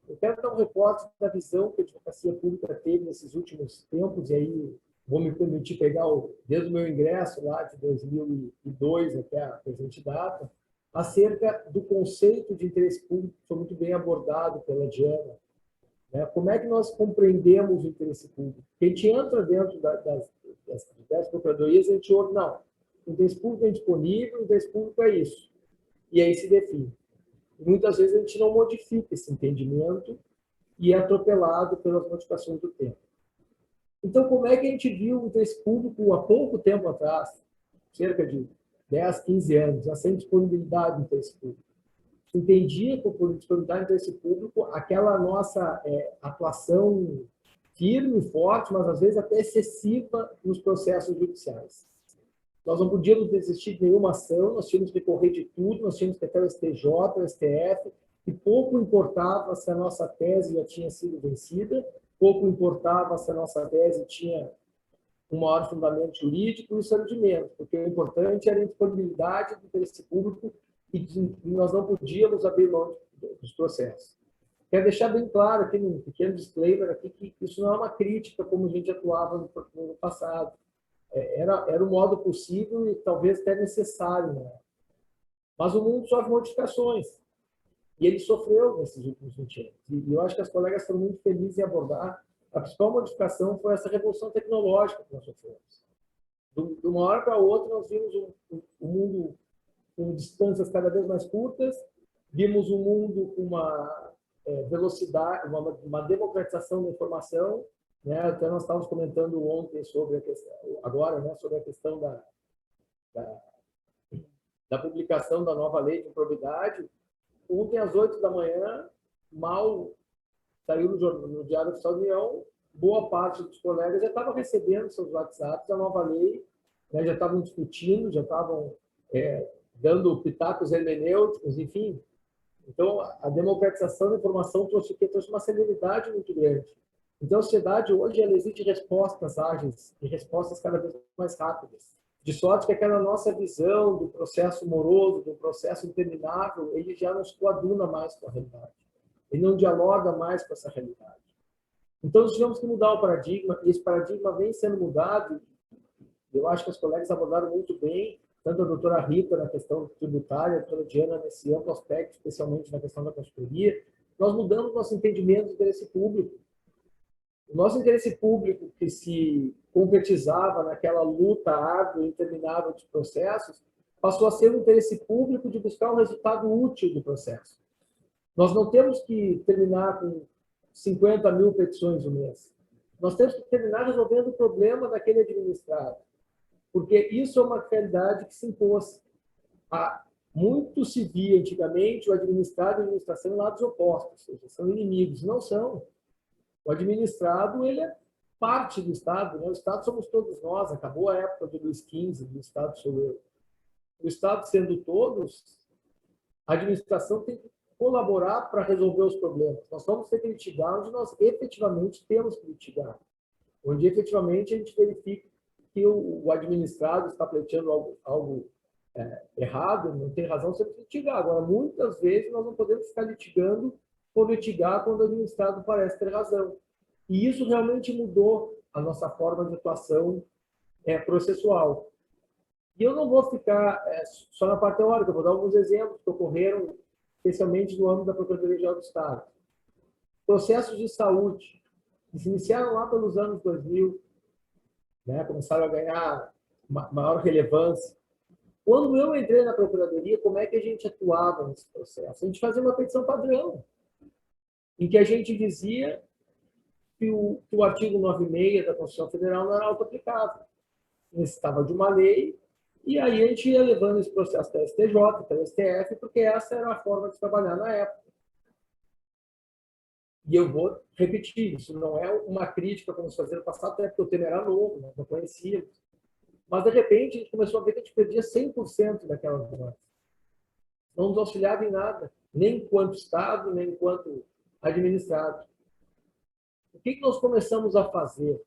Eu quero dar um recorte da visão que a advocacia pública teve nesses últimos tempos, e aí vou me permitir pegar desde o meu ingresso lá de 2002 até a presente data, acerca do conceito de interesse público, que foi muito bem abordado pela Diana. Como é que nós compreendemos o interesse público? A gente entra dentro das procuradorias, a gente ouve, não, o interesse público é disponível, o interesse público é isso. E aí se define. E muitas vezes a gente não modifica esse entendimento e é atropelado pelas modificações do tempo. Então, como é que a gente viu o interesse público há pouco tempo atrás, cerca de 10, 15 anos, já sem disponibilidade do interesse público? Entendia por disponibilidade do interesse público aquela nossa atuação firme e forte, mas às vezes até excessiva nos processos judiciais. Nós não podíamos desistir de nenhuma ação, nós tínhamos que correr de tudo, nós tínhamos que até o STJ, o STF, e pouco importava se a nossa tese já tinha sido vencida, pouco importava se a nossa tese tinha um maior fundamento jurídico, isso era de menos, porque o importante era a disponibilidade do interesse público e nós não podíamos abrir mão dos processos. Quero deixar bem claro aqui, um pequeno disclaimer aqui, que isso não é uma crítica como a gente atuava no passado. Era o modo possível e talvez até necessário, né? Mas o mundo sofre modificações. E ele sofreu nesses últimos 20 anos. E eu acho que as colegas foram muito felizes em abordar. A principal modificação foi essa revolução tecnológica que nós sofremos. De uma hora para outra, nós vimos um mundo com distâncias cada vez mais curtas, vimos um mundo com uma velocidade, uma democratização da informação, né? Até nós estávamos comentando ontem sobre a questão, agora, né, sobre a questão da publicação da nova lei de improbidade. Ontem, às 8 da manhã, mal saiu no Diário Oficial da União, boa parte dos colegas já estavam recebendo seus WhatsApps da nova lei, né, já estavam discutindo, já estavam dando pitacos hermenêuticos, enfim. Então, a democratização da informação trouxe uma celeridade muito grande. Então, a sociedade hoje ela exige respostas ágeis e respostas cada vez mais rápidas. De sorte que aquela nossa visão do processo moroso, do processo interminável, ele já não se coaduna mais com a realidade. Ele não dialoga mais com essa realidade. Então, nós tivemos que mudar o paradigma, e esse paradigma vem sendo mudado. Eu acho que os colegas abordaram muito bem, tanto a doutora Rita na questão tributária, a doutora Diana nesse amplo aspecto, especialmente na questão da consultoria. Nós mudamos nosso entendimento do interesse público. O nosso interesse público, que se concretizava naquela luta árdua e interminável de processos, passou a ser um interesse público de buscar um resultado útil do processo. Nós não temos que terminar com 50 mil petições no mês. Nós temos que terminar resolvendo o problema daquele administrado. Porque isso é uma realidade que se impôs. Muito se via antigamente o administrado e a administração em lados opostos, ou seja, são inimigos. Não são. O administrado, ele é parte do Estado, né? O Estado somos todos nós. Acabou a época do Luís XV, do Estado sou eu. O Estado sendo todos, a administração tem que colaborar para resolver os problemas. Nós vamos ter que litigar onde nós efetivamente temos que litigar, onde efetivamente a gente verifica que o administrado está pleiteando algo errado, não tem razão, você precisa litigar. Agora, muitas vezes, nós não podemos ficar litigando por litigar quando o administrado parece ter razão. E isso realmente mudou a nossa forma de atuação processual. E eu não vou ficar só na parte teórica, eu vou dar alguns exemplos que ocorreram, especialmente no âmbito da Procuradoria-Geral do Estado. Processos de saúde, que se iniciaram lá pelos anos 2000, né, começaram a ganhar maior relevância. Quando eu entrei na Procuradoria, como é que a gente atuava nesse processo? A gente fazia uma petição padrão, em que a gente dizia que o artigo 96 da Constituição Federal não era auto-aplicável. Necessitava de uma lei, e aí a gente ia levando esse processo para a STJ, para o STF, porque essa era a forma de trabalhar na época. E eu vou repetir, isso não é uma crítica como se fazia no passado, até porque o tema era novo, nós não conhecíamos. Mas, de repente, a gente começou a ver que a gente perdia 100% daquelas demandas. Não nos auxiliava em nada, nem enquanto Estado, nem enquanto administrado. O que nós começamos a fazer?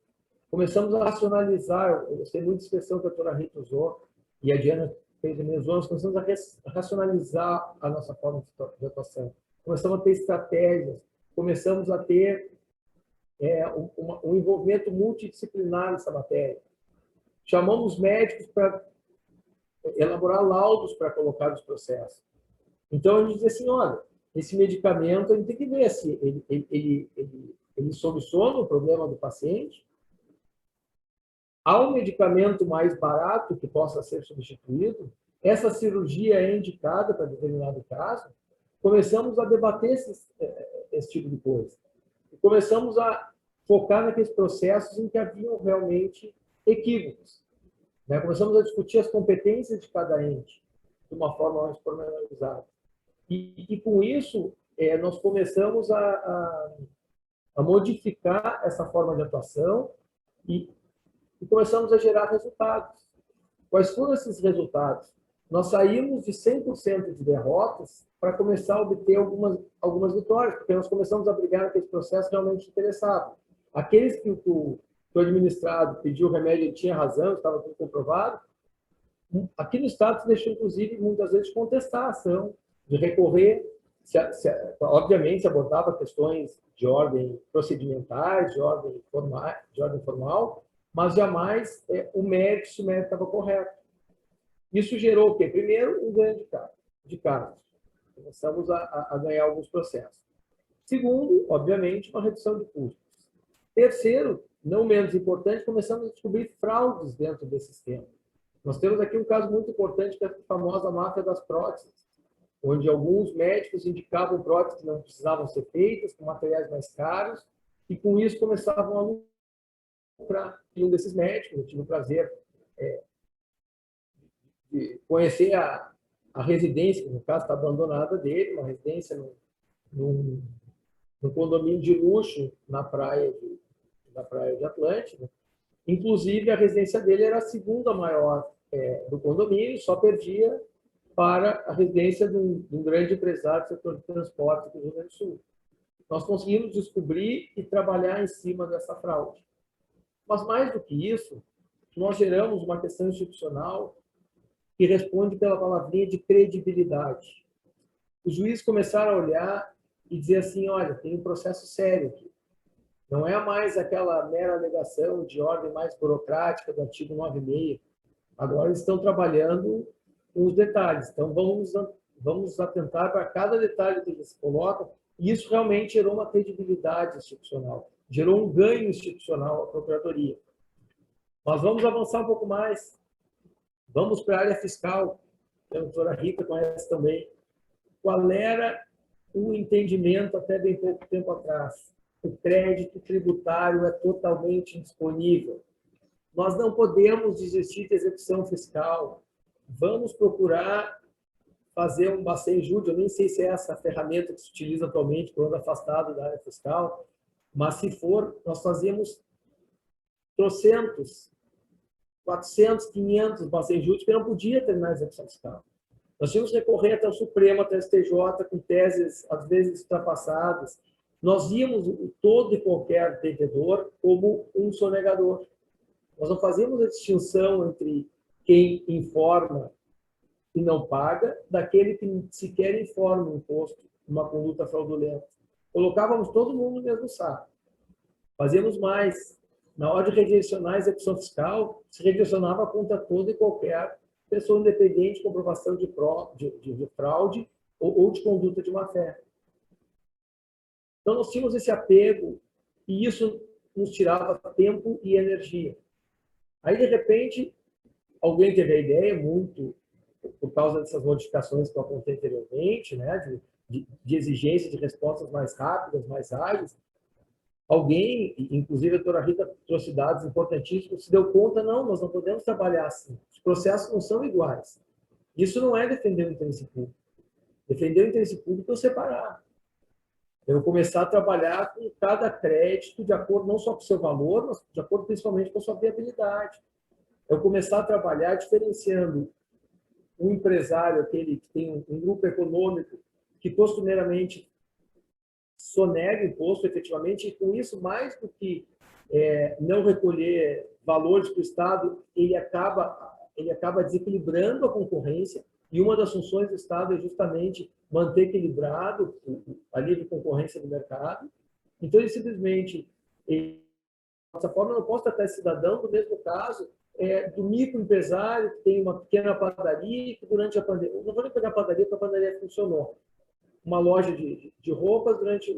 Começamos a racionalizar, eu gostei muito da expressão que a doutora Rita usou, e a Diana fez a minha usou, nós começamos a racionalizar a nossa forma de atuação. Começamos a ter estratégias, começamos a ter um envolvimento multidisciplinar nessa matéria. Chamamos médicos para elaborar laudos para colocar nos processos. Então, a gente diz assim, olha, esse medicamento, a gente tem que ver se ele soluciona o problema do paciente. Há um medicamento mais barato que possa ser substituído? Essa cirurgia é indicada para determinado caso? Começamos a debater esse tipo de coisa. E começamos a focar naqueles processos em que haviam realmente equívocos. Né? Começamos a discutir as competências de cada ente de uma forma mais pormenorizada. E com isso, nós começamos a modificar essa forma de atuação e começamos a gerar resultados. Quais foram esses resultados? Nós saímos de 100% de derrotas para começar a obter algumas vitórias, porque nós começamos a brigar naqueles processos realmente interessados. Aqueles que o administrado pediu o remédio, ele tinha razão, estava tudo comprovado. Aqui no Estado se deixou, inclusive, muitas vezes contestar a ação, de recorrer, obviamente se abordava questões de ordem procedimentais, de ordem formal, mas jamais o mérito, se o mérito estava correto. Isso gerou o quê? Primeiro, um ganho de casos. Começamos a ganhar alguns processos. Segundo, obviamente, uma redução de custos. Terceiro, não menos importante, começamos a descobrir fraudes dentro desse sistema. Nós temos aqui um caso muito importante, que é a famosa máfia das próteses, onde alguns médicos indicavam próteses que não precisavam ser feitas, com materiais mais caros, e com isso começavam a lucrar. Um desses médicos, eu tive o prazer de conhecer a residência, que no caso está abandonada dele, uma residência num condomínio de luxo na praia de Atlântida. Inclusive, a residência dele era a segunda maior do condomínio, só perdia para a residência de um grande empresário do setor de transporte do Rio Grande do Sul. Nós conseguimos descobrir e trabalhar em cima dessa fraude. Mas, mais do que isso, nós geramos uma questão institucional que responde pela palavrinha de credibilidade. Os juízes começaram a olhar e dizer assim, olha, tem um processo sério aqui. Não é mais aquela mera alegação de ordem mais burocrática do artigo 96. Agora eles estão trabalhando com os detalhes. Então, vamos atentar para cada detalhe que eles colocam. E isso realmente gerou uma credibilidade institucional. Gerou um ganho institucional à Procuradoria. Mas vamos avançar um pouco mais. Vamos para a área fiscal, que a doutora Rita conhece também. Qual era o entendimento até bem pouco tempo atrás? O crédito tributário é totalmente indisponível. Nós não podemos desistir de execução fiscal. Vamos procurar fazer um Bacen-Jude, eu nem sei se é essa ferramenta que se utiliza atualmente, quando afastado da área fiscal, mas se for, nós fazíamos trocentos, 400, 500 Bacen-Jude, que não podia terminar a execução fiscal. Nós tínhamos que recorrer até o Supremo, até o STJ, com teses, às vezes, ultrapassadas. Nós víamos todo e qualquer devedor como um sonegador. Nós não fazíamos a distinção entre quem informa e não paga, daquele que sequer informa o imposto, uma conduta fraudulenta. Colocávamos todo mundo no mesmo saco. Fazíamos mais. Na hora de redirecionar a execução fiscal, se redirecionava contra toda e qualquer pessoa independente de comprovação de fraude ou de conduta de má-fé. Então, nós tínhamos esse apego e isso nos tirava tempo e energia. Aí, de repente, alguém teve a ideia, muito por causa dessas modificações que eu apontei anteriormente, né, de exigência de respostas mais rápidas, mais ágeis. Alguém, inclusive a doutora Rita trouxe dados importantíssimos, se deu conta, não, nós não podemos trabalhar assim. Os processos não são iguais. Isso não é defender o interesse público. Defender o interesse público é separar. Eu começar a trabalhar com cada crédito de acordo não só com o seu valor, mas de acordo principalmente com a sua viabilidade. Eu começar a trabalhar diferenciando um empresário, aquele que tem um grupo econômico que costumeiramente sonega imposto efetivamente, e com isso, mais do que não recolher valores para o Estado, ele acaba desequilibrando a concorrência, e uma das funções do Estado é justamente manter equilibrado a livre concorrência do mercado. Então, ele simplesmente, dessa forma, eu não posso tratar esse cidadão do mesmo caso do microempresário que tem uma pequena padaria que durante a pandemia, não vou nem pegar a padaria, porque a padaria funcionou, uma loja de roupas durante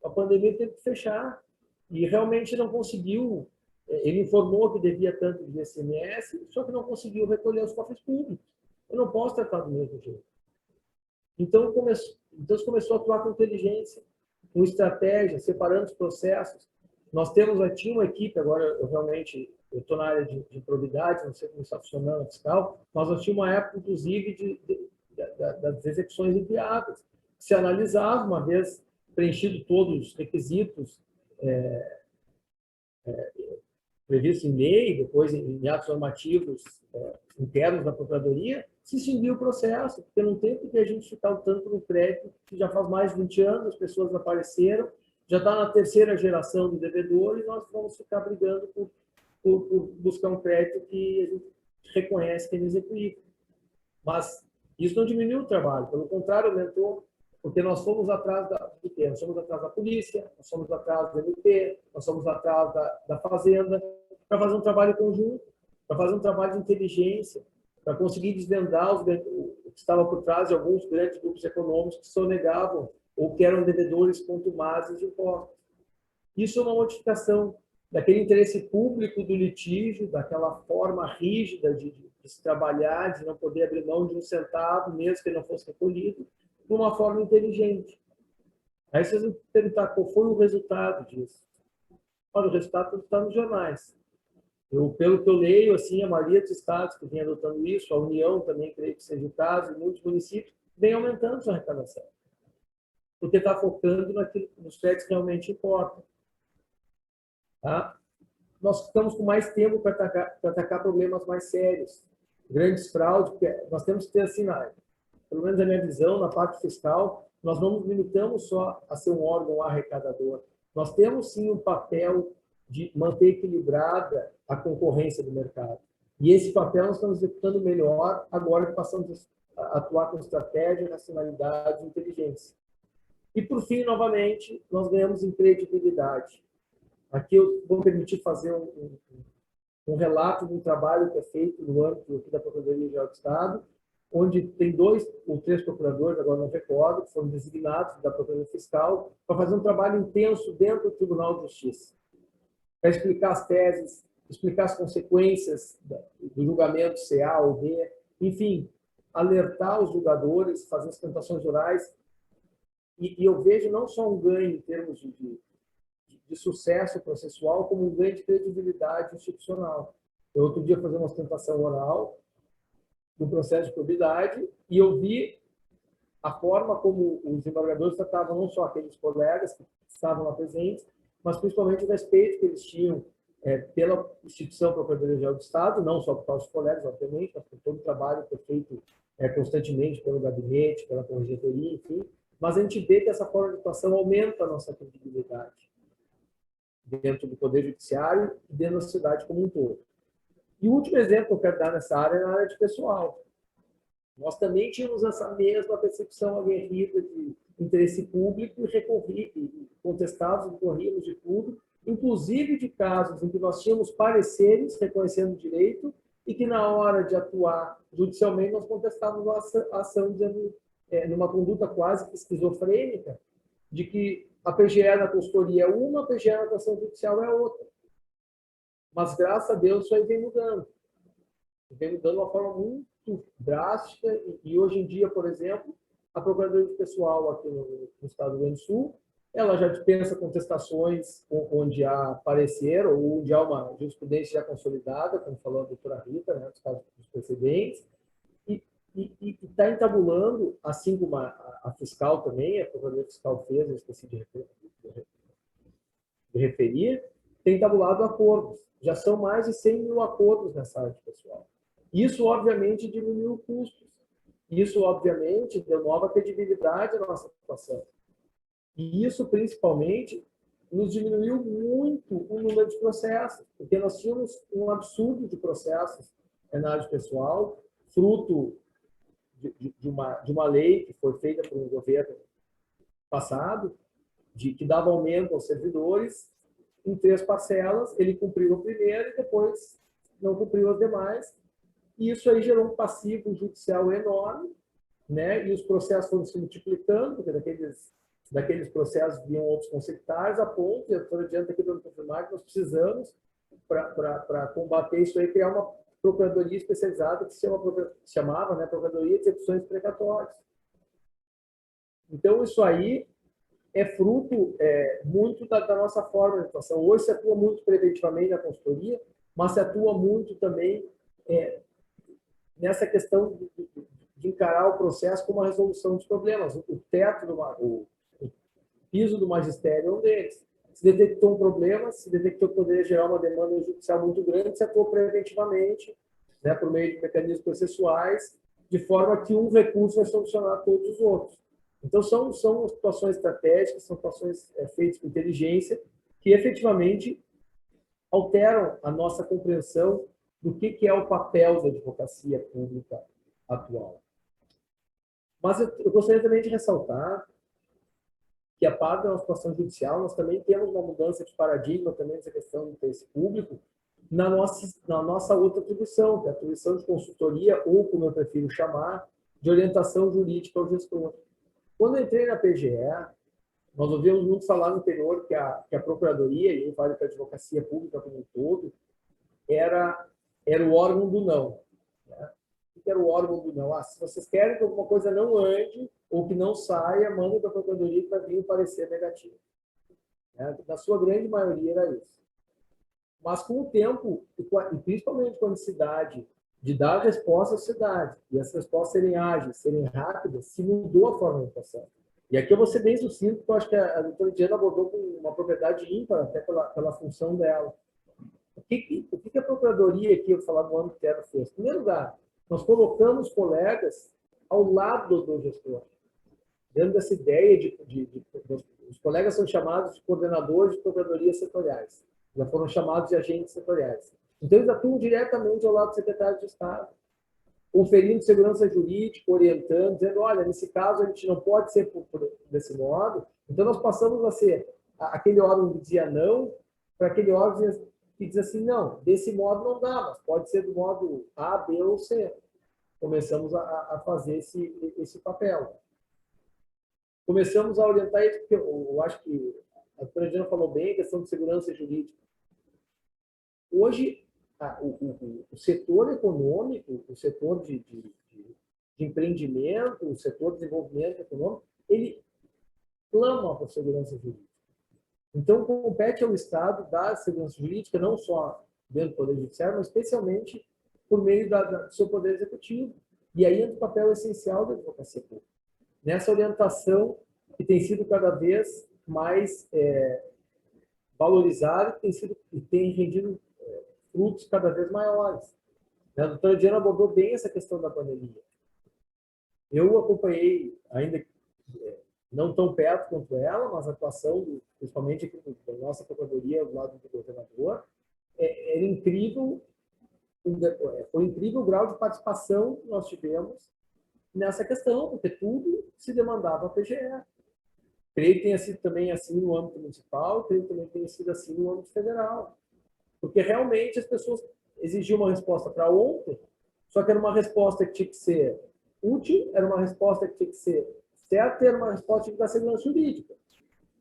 a pandemia teve que fechar e realmente não conseguiu, ele informou que devia tanto de ICMS, só que não conseguiu recolher os cofres públicos. Eu não posso tratar do mesmo jeito. Então, começou a atuar com inteligência, com estratégia, separando os processos. Nós tinha uma equipe, agora eu estou na área de probidade, não sei como está funcionando a fiscal, mas nós tínhamos uma época, inclusive, das execuções enviadas. Se analisava, uma vez preenchido todos os requisitos previstos em lei, depois em atos normativos internos da Procuradoria, se extinguiu o processo, porque não tem porque a gente ficar o tanto no crédito, que já faz mais de 20 anos, as pessoas apareceram, já está na terceira geração do devedor e nós vamos ficar brigando por buscar um crédito que a gente reconhece que é inexequível. Mas isso não diminuiu o trabalho, pelo contrário, aumentou, porque nós fomos atrás do quê? Nós fomos atrás da polícia, nós fomos atrás do MP, nós fomos atrás da Fazenda, para fazer um trabalho conjunto, para fazer um trabalho de inteligência, para conseguir desvendar o que estava por trás de alguns grandes grupos econômicos que sonegavam ou que eram devedores contumazes de impostos. Isso é uma modificação daquele interesse público do litígio, daquela forma rígida de se trabalhar, de não poder abrir mão de um centavo, mesmo que ele não fosse recolhido, de uma forma inteligente. Aí vocês vão perguntar qual foi o resultado disso. Olha, o resultado está nos jornais. Pelo que eu leio, assim, a maioria dos estados que vem adotando isso, a União também creio que seja o caso, e muitos municípios vem aumentando sua arrecadação. Porque está focando nos créditos que realmente importam. Tá? Nós ficamos com mais tempo para atacar problemas mais sérios. Grandes fraudes, porque nós temos que ter assim, pelo menos a minha visão, na parte fiscal, nós não nos limitamos só a ser um órgão arrecadador. Nós temos, sim, um papel de manter equilibrada a concorrência do mercado. E esse papel nós estamos executando melhor agora que passamos a atuar com estratégia, racionalidade e inteligência. E, por fim, novamente, nós ganhamos em credibilidade. Aqui eu vou permitir fazer um relato de um trabalho que é feito no âmbito aqui da Procuradoria-Geral do Estado, onde tem 2 ou 3 procuradores, agora não recordo, que foram designados da Procuradoria Fiscal para fazer um trabalho intenso dentro do Tribunal de Justiça, para explicar as teses, explicar as consequências do julgamento CA ou B, enfim, alertar os julgadores, fazer as tentações orais. E eu vejo não só um ganho em termos de sucesso processual, como um ganho de credibilidade institucional. Eu, outro dia, fazer uma ostentação oral do processo de probidade e eu vi a forma como os desembargadores tratavam não só aqueles colegas que estavam lá presentes, mas principalmente o respeito que eles tinham pela instituição Procuradoria-Geral do Estado, não só por os colegas, obviamente, mas por todo o trabalho que é feito constantemente pelo gabinete, pela corregedoria, enfim. Mas a gente vê que essa forma de atuação aumenta a nossa credibilidade dentro do Poder Judiciário e dentro da sociedade como um todo. E o último exemplo que eu quero dar nessa área é na área de pessoal. Nós também tínhamos essa mesma percepção aguerrida de interesse público e contestávamos, recorríamos de tudo, inclusive de casos em que nós tínhamos pareceres reconhecendo o direito e que na hora de atuar judicialmente nós contestávamos a ação dizendo, numa conduta quase esquizofrênica, de que a PGE na consultoria é uma, a PGE na atuação judicial é outra. Mas, graças a Deus, isso aí vem mudando. Vem mudando de uma forma muito drástica e hoje em dia, por exemplo, a Procuradoria de Pessoal aqui no Estado do Rio Grande do Sul, ela já dispensa contestações onde há parecer ou onde há uma jurisprudência já consolidada, como falou a doutora Rita, né, nos casos dos precedentes, e está entabulando, assim como a fiscal também, a Procuradoria Fiscal fez, eu esqueci de referir, tem tabulado acordos. Já são mais de 100 mil acordos nessa área de pessoal. Isso, obviamente, diminuiu custos. Isso, obviamente, deu nova credibilidade à nossa atuação. E isso, principalmente, nos diminuiu muito o número de processos, porque nós tínhamos um absurdo de processos na área de pessoal, fruto de uma lei que foi feita por um governo passado, que dava aumento aos servidores em 3 parcelas, ele cumpriu o primeiro e depois não cumpriu as demais. E isso aí gerou um passivo judicial enorme, né? E os processos foram se multiplicando, porque daqueles processos vinham outros consectários, a ponto, e eu estou adiante aqui para confirmar, que nós precisamos, para combater isso aí, criar uma procuradoria especializada que se chamava, né, Procuradoria de Execuções Precatórias. Então, isso aí é fruto muito da nossa forma de atuação. Hoje se atua muito preventivamente na consultoria, mas se atua muito também nessa questão de encarar o processo como uma resolução dos problemas. O teto, o piso do magistério é um deles. Se detectou um problema, se detectou que poderia gerar uma demanda judicial muito grande, se atuou preventivamente, né, por meio de mecanismos processuais, de forma que um recurso vai solucionar todos os outros. Então, são situações estratégicas, são situações feitas com inteligência, que efetivamente alteram a nossa compreensão do que é o papel da advocacia pública atual. Mas eu gostaria também de ressaltar que, a par da nossa situação judicial, nós também temos uma mudança de paradigma também nessa questão do interesse público na nossa outra atribuição, que é a atribuição de consultoria, ou, como eu prefiro chamar, de orientação jurídica ao gestor. Quando eu entrei na PGE, nós ouvimos muito falar no interior que a Procuradoria, e eu falo que a advocacia pública como um todo, era o órgão do não. Né? O que era o órgão do não? Se vocês querem que alguma coisa não ande ou que não saia, mandem para a Procuradoria que vai vir um parecer negativo. Né? Na sua grande maioria era isso. Mas com o tempo, e principalmente com a necessidade de dar resposta à sociedade, e as respostas serem ágeis, serem rápidas, se mudou a forma de atuação. E aqui eu vou ser bem sucinto, porque eu acho que a doutora Diana abordou com uma propriedade ímpar, até pela função dela. O que a Procuradoria, aqui eu vou falar no ano inteiro, fez? Em primeiro lugar, nós colocamos colegas ao lado do gestor, dentro dessa ideia os colegas são chamados de coordenadores de procuradorias setoriais, já foram chamados de agentes setoriais. Então, eles atuam diretamente ao lado do secretário de Estado, conferindo segurança jurídica, orientando, dizendo, olha, nesse caso a gente não pode ser desse modo. Então, nós passamos a ser aquele órgão que dizia não, para aquele órgão que diz assim, não, desse modo não dá, mas pode ser do modo A, B ou C. Começamos a fazer esse papel. Começamos a orientar isso, porque eu acho que a doutora Diana falou bem, a questão de segurança jurídica. Hoje, o setor econômico, o setor de empreendimento, o setor de desenvolvimento econômico, ele clama por segurança jurídica. Então, compete ao Estado dar segurança jurídica, não só dentro do Poder Judiciário, mas especialmente por meio do seu Poder Executivo. E aí entra o papel essencial da advocacia pública. nessa orientação que tem sido cada vez mais valorizada e tem rendido frutos cada vez maiores. A doutora Diana abordou bem essa questão da pandemia. Eu acompanhei, ainda não tão perto quanto ela, mas a atuação, principalmente aqui da nossa procuradoria, do lado do governador, era incrível, foi incrível o grau de participação que nós tivemos nessa questão, porque tudo se demandava a PGE. Creio que tenha sido também assim no âmbito municipal, creio que também tenha sido assim no âmbito federal. Porque realmente as pessoas exigiam uma resposta para ontem, só que era uma resposta que tinha que ser útil, era uma resposta que tinha que ser certa, era uma resposta que tinha que dar segurança jurídica.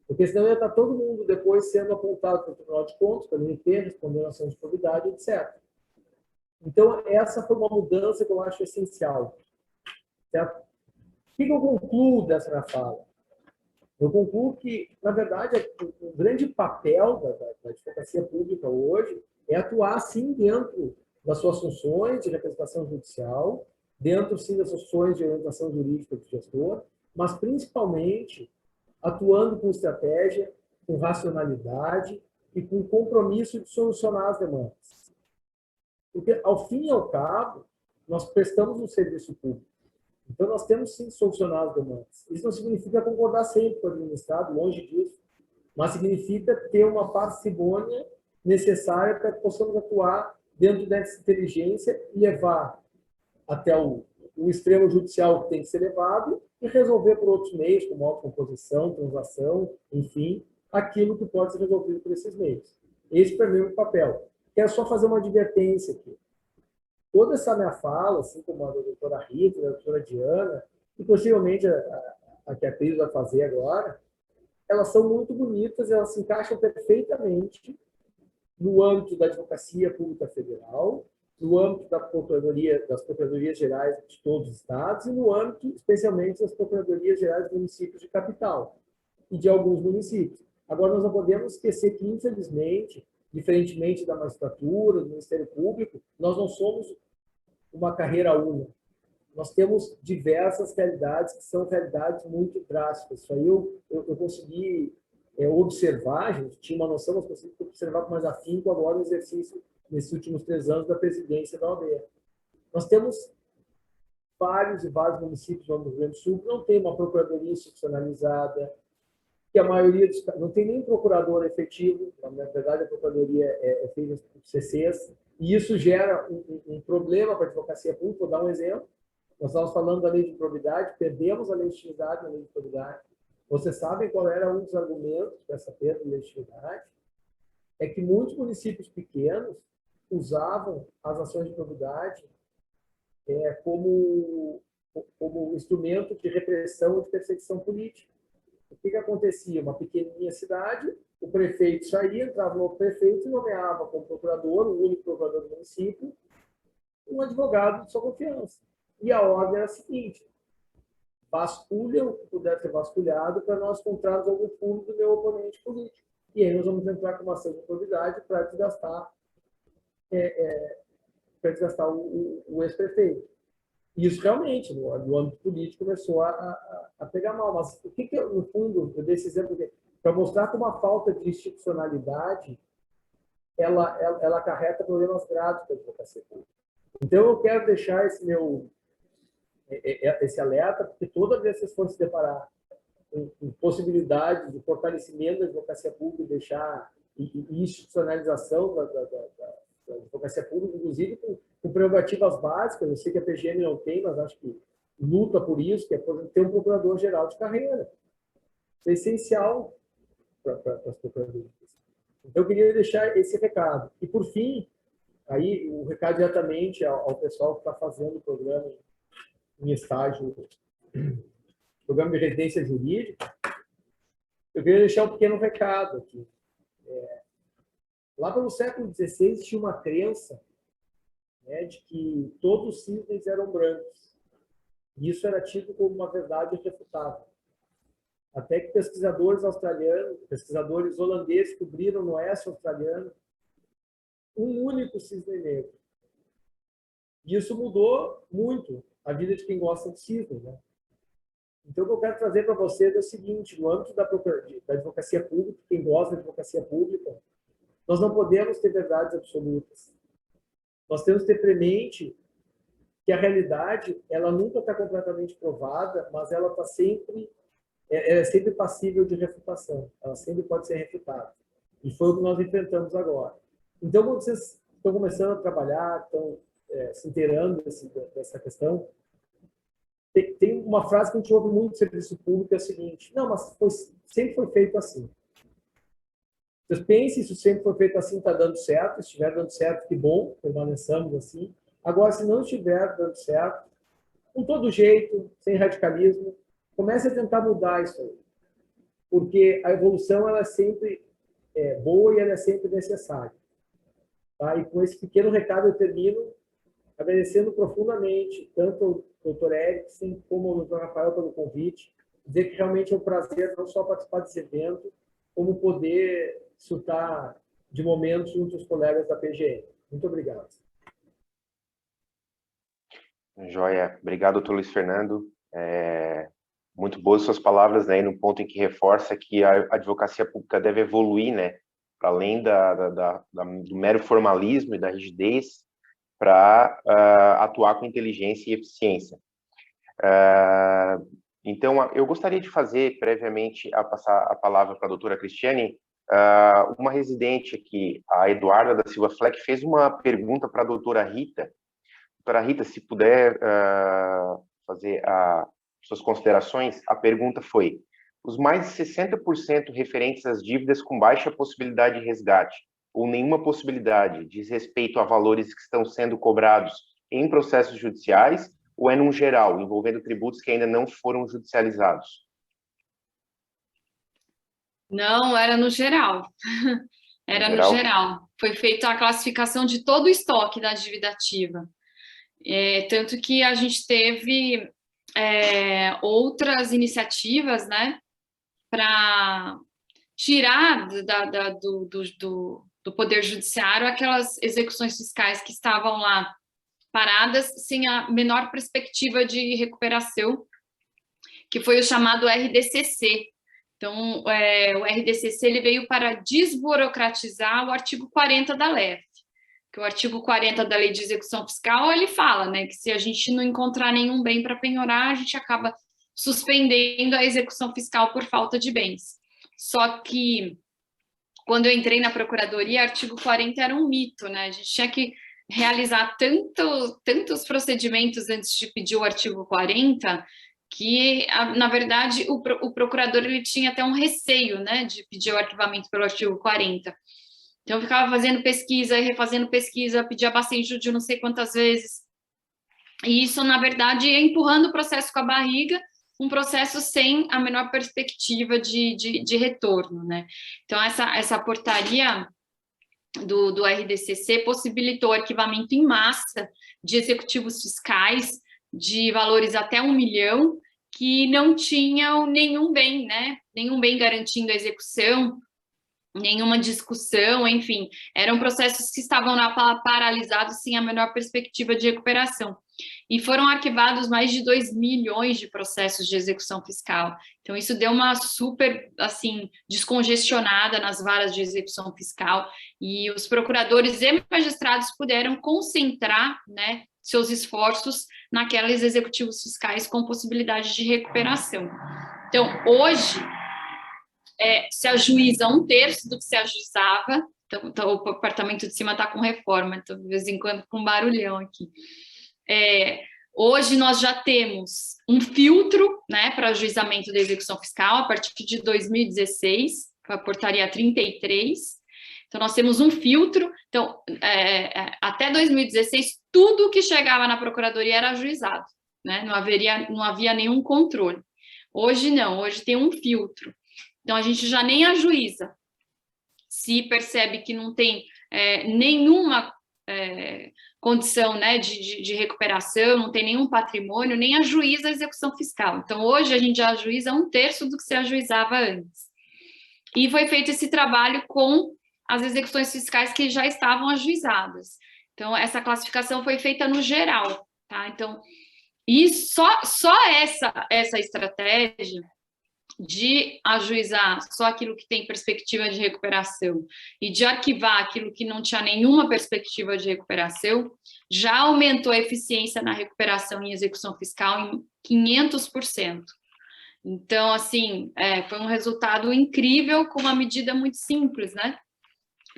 Porque senão ia estar todo mundo depois sendo apontado para o Tribunal de Contas, pelo MP, respondendo ação de probidade, etc. Então, essa foi uma mudança que eu acho essencial. Certo? O que eu concluo dessa minha fala? Eu concluo que, na verdade, o grande papel da advocacia pública hoje é atuar, sim, dentro das suas funções de representação judicial, dentro, sim, das funções de orientação jurídica do gestor, mas, principalmente, atuando com estratégia, com racionalidade e com compromisso de solucionar as demandas. Porque, ao fim e ao cabo, nós prestamos um serviço público. Então, nós temos, sim, que solucionar as demandas. Isso não significa concordar sempre com o administrado, longe disso, mas significa ter uma parcimônia necessária para que possamos atuar dentro dessa inteligência e levar até o extremo judicial que tem que ser levado e resolver por outros meios, como autocomposição, transação, enfim, aquilo que pode ser resolvido por esses meios. Esse, para mim, é o papel. Quero só fazer uma advertência aqui. Toda essa minha fala, assim como a da doutora Rita, da doutora Diana, e possivelmente a que a Cris vai fazer agora, elas são muito bonitas, elas se encaixam perfeitamente no âmbito da advocacia pública federal, no âmbito das procuradorias gerais de todos os estados e no âmbito, especialmente, das procuradorias gerais dos municípios de capital e de alguns municípios. Agora, nós não podemos esquecer que, infelizmente, diferentemente da magistratura, do Ministério Público, nós não somos uma carreira única. Nós temos diversas realidades que são realidades muito drásticas. Isso aí eu consegui observar, a gente tinha uma noção, mas consegui observar com mais afinco agora no exercício, nesses últimos 3 anos, da presidência da OAB. Nós temos vários e vários municípios no Rio Grande do Sul que não tem uma procuradoria institucionalizada, que a maioria dos, não tem nem procurador efetivo, na verdade a procuradoria é feita por CCs, e isso gera um problema para a advocacia pública. Vou dar um exemplo. Nós estávamos falando da lei de probidade, perdemos a legitimidade da lei de probidade. Vocês sabem qual era um dos argumentos dessa perda de legitimidade? É que muitos municípios pequenos usavam as ações de probidade como instrumento de repressão e de perseguição política. O que acontecia? Uma pequenininha cidade, o prefeito saía, entrava no prefeito e nomeava como procurador, o único procurador do município, um advogado de sua confiança. E a ordem era a seguinte: vasculha o que puder ser vasculhado para nós encontrarmos algum fundo do meu oponente político. E aí nós vamos entrar com uma ação de probidade para desgastar, o ex-prefeito. E isso realmente, no âmbito político, começou a pegar mal. Mas o que no fundo, eu dei esse exemplo para mostrar como a falta de institucionalidade ela acarreta problemas graves para a advocacia pública. Então, eu quero deixar esse alerta, porque toda vez que vocês forem se deparar com possibilidades de fortalecimento da advocacia pública e institucionalização da advocacia pública, inclusive com prerrogativas básicas, eu sei que a PGM não tem, mas acho que luta por isso, que é ter um procurador-geral de carreira. Isso é essencial para as procuradorias. Então, eu queria deixar esse recado. E, por fim, aí o recado diretamente ao pessoal que está fazendo o programa em estágio, programa de residência jurídica, eu queria deixar um pequeno recado aqui. Lá pelo século XVI tinha uma crença, de que todos os cisnes eram brancos. E isso era tido como uma verdade irrefutável. Até que pesquisadores holandeses descobriram no oeste australiano um único cisne negro. E isso mudou muito a vida de quem gosta de cisnes, Então, o que eu quero trazer para vocês é o seguinte, no âmbito da advocacia pública, quem gosta de advocacia pública, nós não podemos ter verdades absolutas. Nós temos que ter premente que a realidade, ela nunca está completamente provada, mas ela está sempre, é sempre passível de refutação. Ela sempre pode ser refutada. E foi o que nós enfrentamos agora. Então, quando vocês estão começando a trabalhar, estão se inteirando dessa questão, tem uma frase que a gente ouve muito no serviço público, é a seguinte: não, mas sempre foi feito assim. Vocês pensem, se sempre foi feito assim, está dando certo. Se estiver dando certo, que bom, permaneçamos assim. Agora, se não estiver dando certo, com todo jeito, sem radicalismo, comece a tentar mudar isso aí. Porque a evolução, ela é sempre boa e ela é sempre necessária. Tá? E com esse pequeno recado eu termino, agradecendo profundamente tanto o Dr. Eriksen como o Dr. Rafael pelo convite, dizer que realmente é um prazer não só participar desse evento, como poder desfrutar de momentos junto aos colegas da PGN. Muito obrigado. Joia. Obrigado, doutor Luiz Fernando. Muito boas suas palavras, né, no ponto em que reforça que a advocacia pública deve evoluir, né, para além do mero formalismo e da rigidez, para atuar com inteligência e eficiência. Então, eu gostaria de fazer, previamente, a passar a palavra para a doutora Cristiane, uma residente aqui, a Eduarda da Silva Fleck, fez uma pergunta para a doutora Rita. Doutora Rita, se puder fazer suas considerações, a pergunta foi: os mais de 60% referentes às dívidas com baixa possibilidade de resgate ou nenhuma possibilidade diz respeito a valores que estão sendo cobrados em processos judiciais ou é num geral, envolvendo tributos que ainda não foram judicializados? Não, era no geral. Era no geral. Foi feita a classificação de todo o estoque da dívida ativa. Tanto que a gente teve outras iniciativas, né, para tirar do Poder Judiciário aquelas execuções fiscais que estavam lá paradas sem a menor perspectiva de recuperação, que foi o chamado RDCC. Então, o RDCC ele veio para desburocratizar o artigo 40 da LEF, que o artigo 40 da Lei de Execução Fiscal, ele fala, né, que se a gente não encontrar nenhum bem para penhorar, a gente acaba suspendendo a execução fiscal por falta de bens. Só que, quando eu entrei na Procuradoria, o artigo 40 era um mito, né, a gente tinha que realizar tantos procedimentos antes de pedir o artigo 40, que, na verdade, o procurador ele tinha até um receio, né, de pedir o arquivamento pelo artigo 40. Então, eu ficava fazendo pesquisa, refazendo pesquisa, pedia bastante de não sei quantas vezes. E isso, na verdade, ia empurrando o processo com a barriga, um processo sem a menor perspectiva de retorno, né? Então, essa portaria do RDCC possibilitou o arquivamento em massa de executivos fiscais de valores até 1 milhão, que não tinham nenhum bem, né? Nenhum bem garantindo a execução, nenhuma discussão, enfim, eram processos que estavam paralisados sem a menor perspectiva de recuperação. E foram arquivados mais de 2 milhões de processos de execução fiscal. Então, isso deu uma super, assim, descongestionada nas varas de execução fiscal, e os procuradores e magistrados puderam concentrar, né, seus esforços naqueles executivos fiscais com possibilidade de recuperação. Então, hoje, se ajuiza 1/3 do que se ajuizava. Então, o apartamento de cima está com reforma, então, de vez em quando, com barulhão aqui. Hoje, nós já temos um filtro, né, para ajuizamento da execução fiscal, a partir de 2016, com a portaria 33. Então, nós temos um filtro. Então, até 2016, tudo que chegava na Procuradoria era ajuizado, né? Não havia nenhum controle. Hoje, não. Hoje tem um filtro. Então, a gente já nem ajuiza. Se percebe que não tem nenhuma condição, né, de recuperação, não tem nenhum patrimônio, nem ajuiza a execução fiscal. Então, hoje, a gente já ajuiza 1/3 do que se ajuizava antes. E foi feito esse trabalho com as execuções fiscais que já estavam ajuizadas. Então, essa classificação foi feita no geral, tá? Então, E só essa estratégia de ajuizar só aquilo que tem perspectiva de recuperação e de arquivar aquilo que não tinha nenhuma perspectiva de recuperação, já aumentou a eficiência na recuperação e execução fiscal em 500%. Então, assim, foi um resultado incrível com uma medida muito simples, né?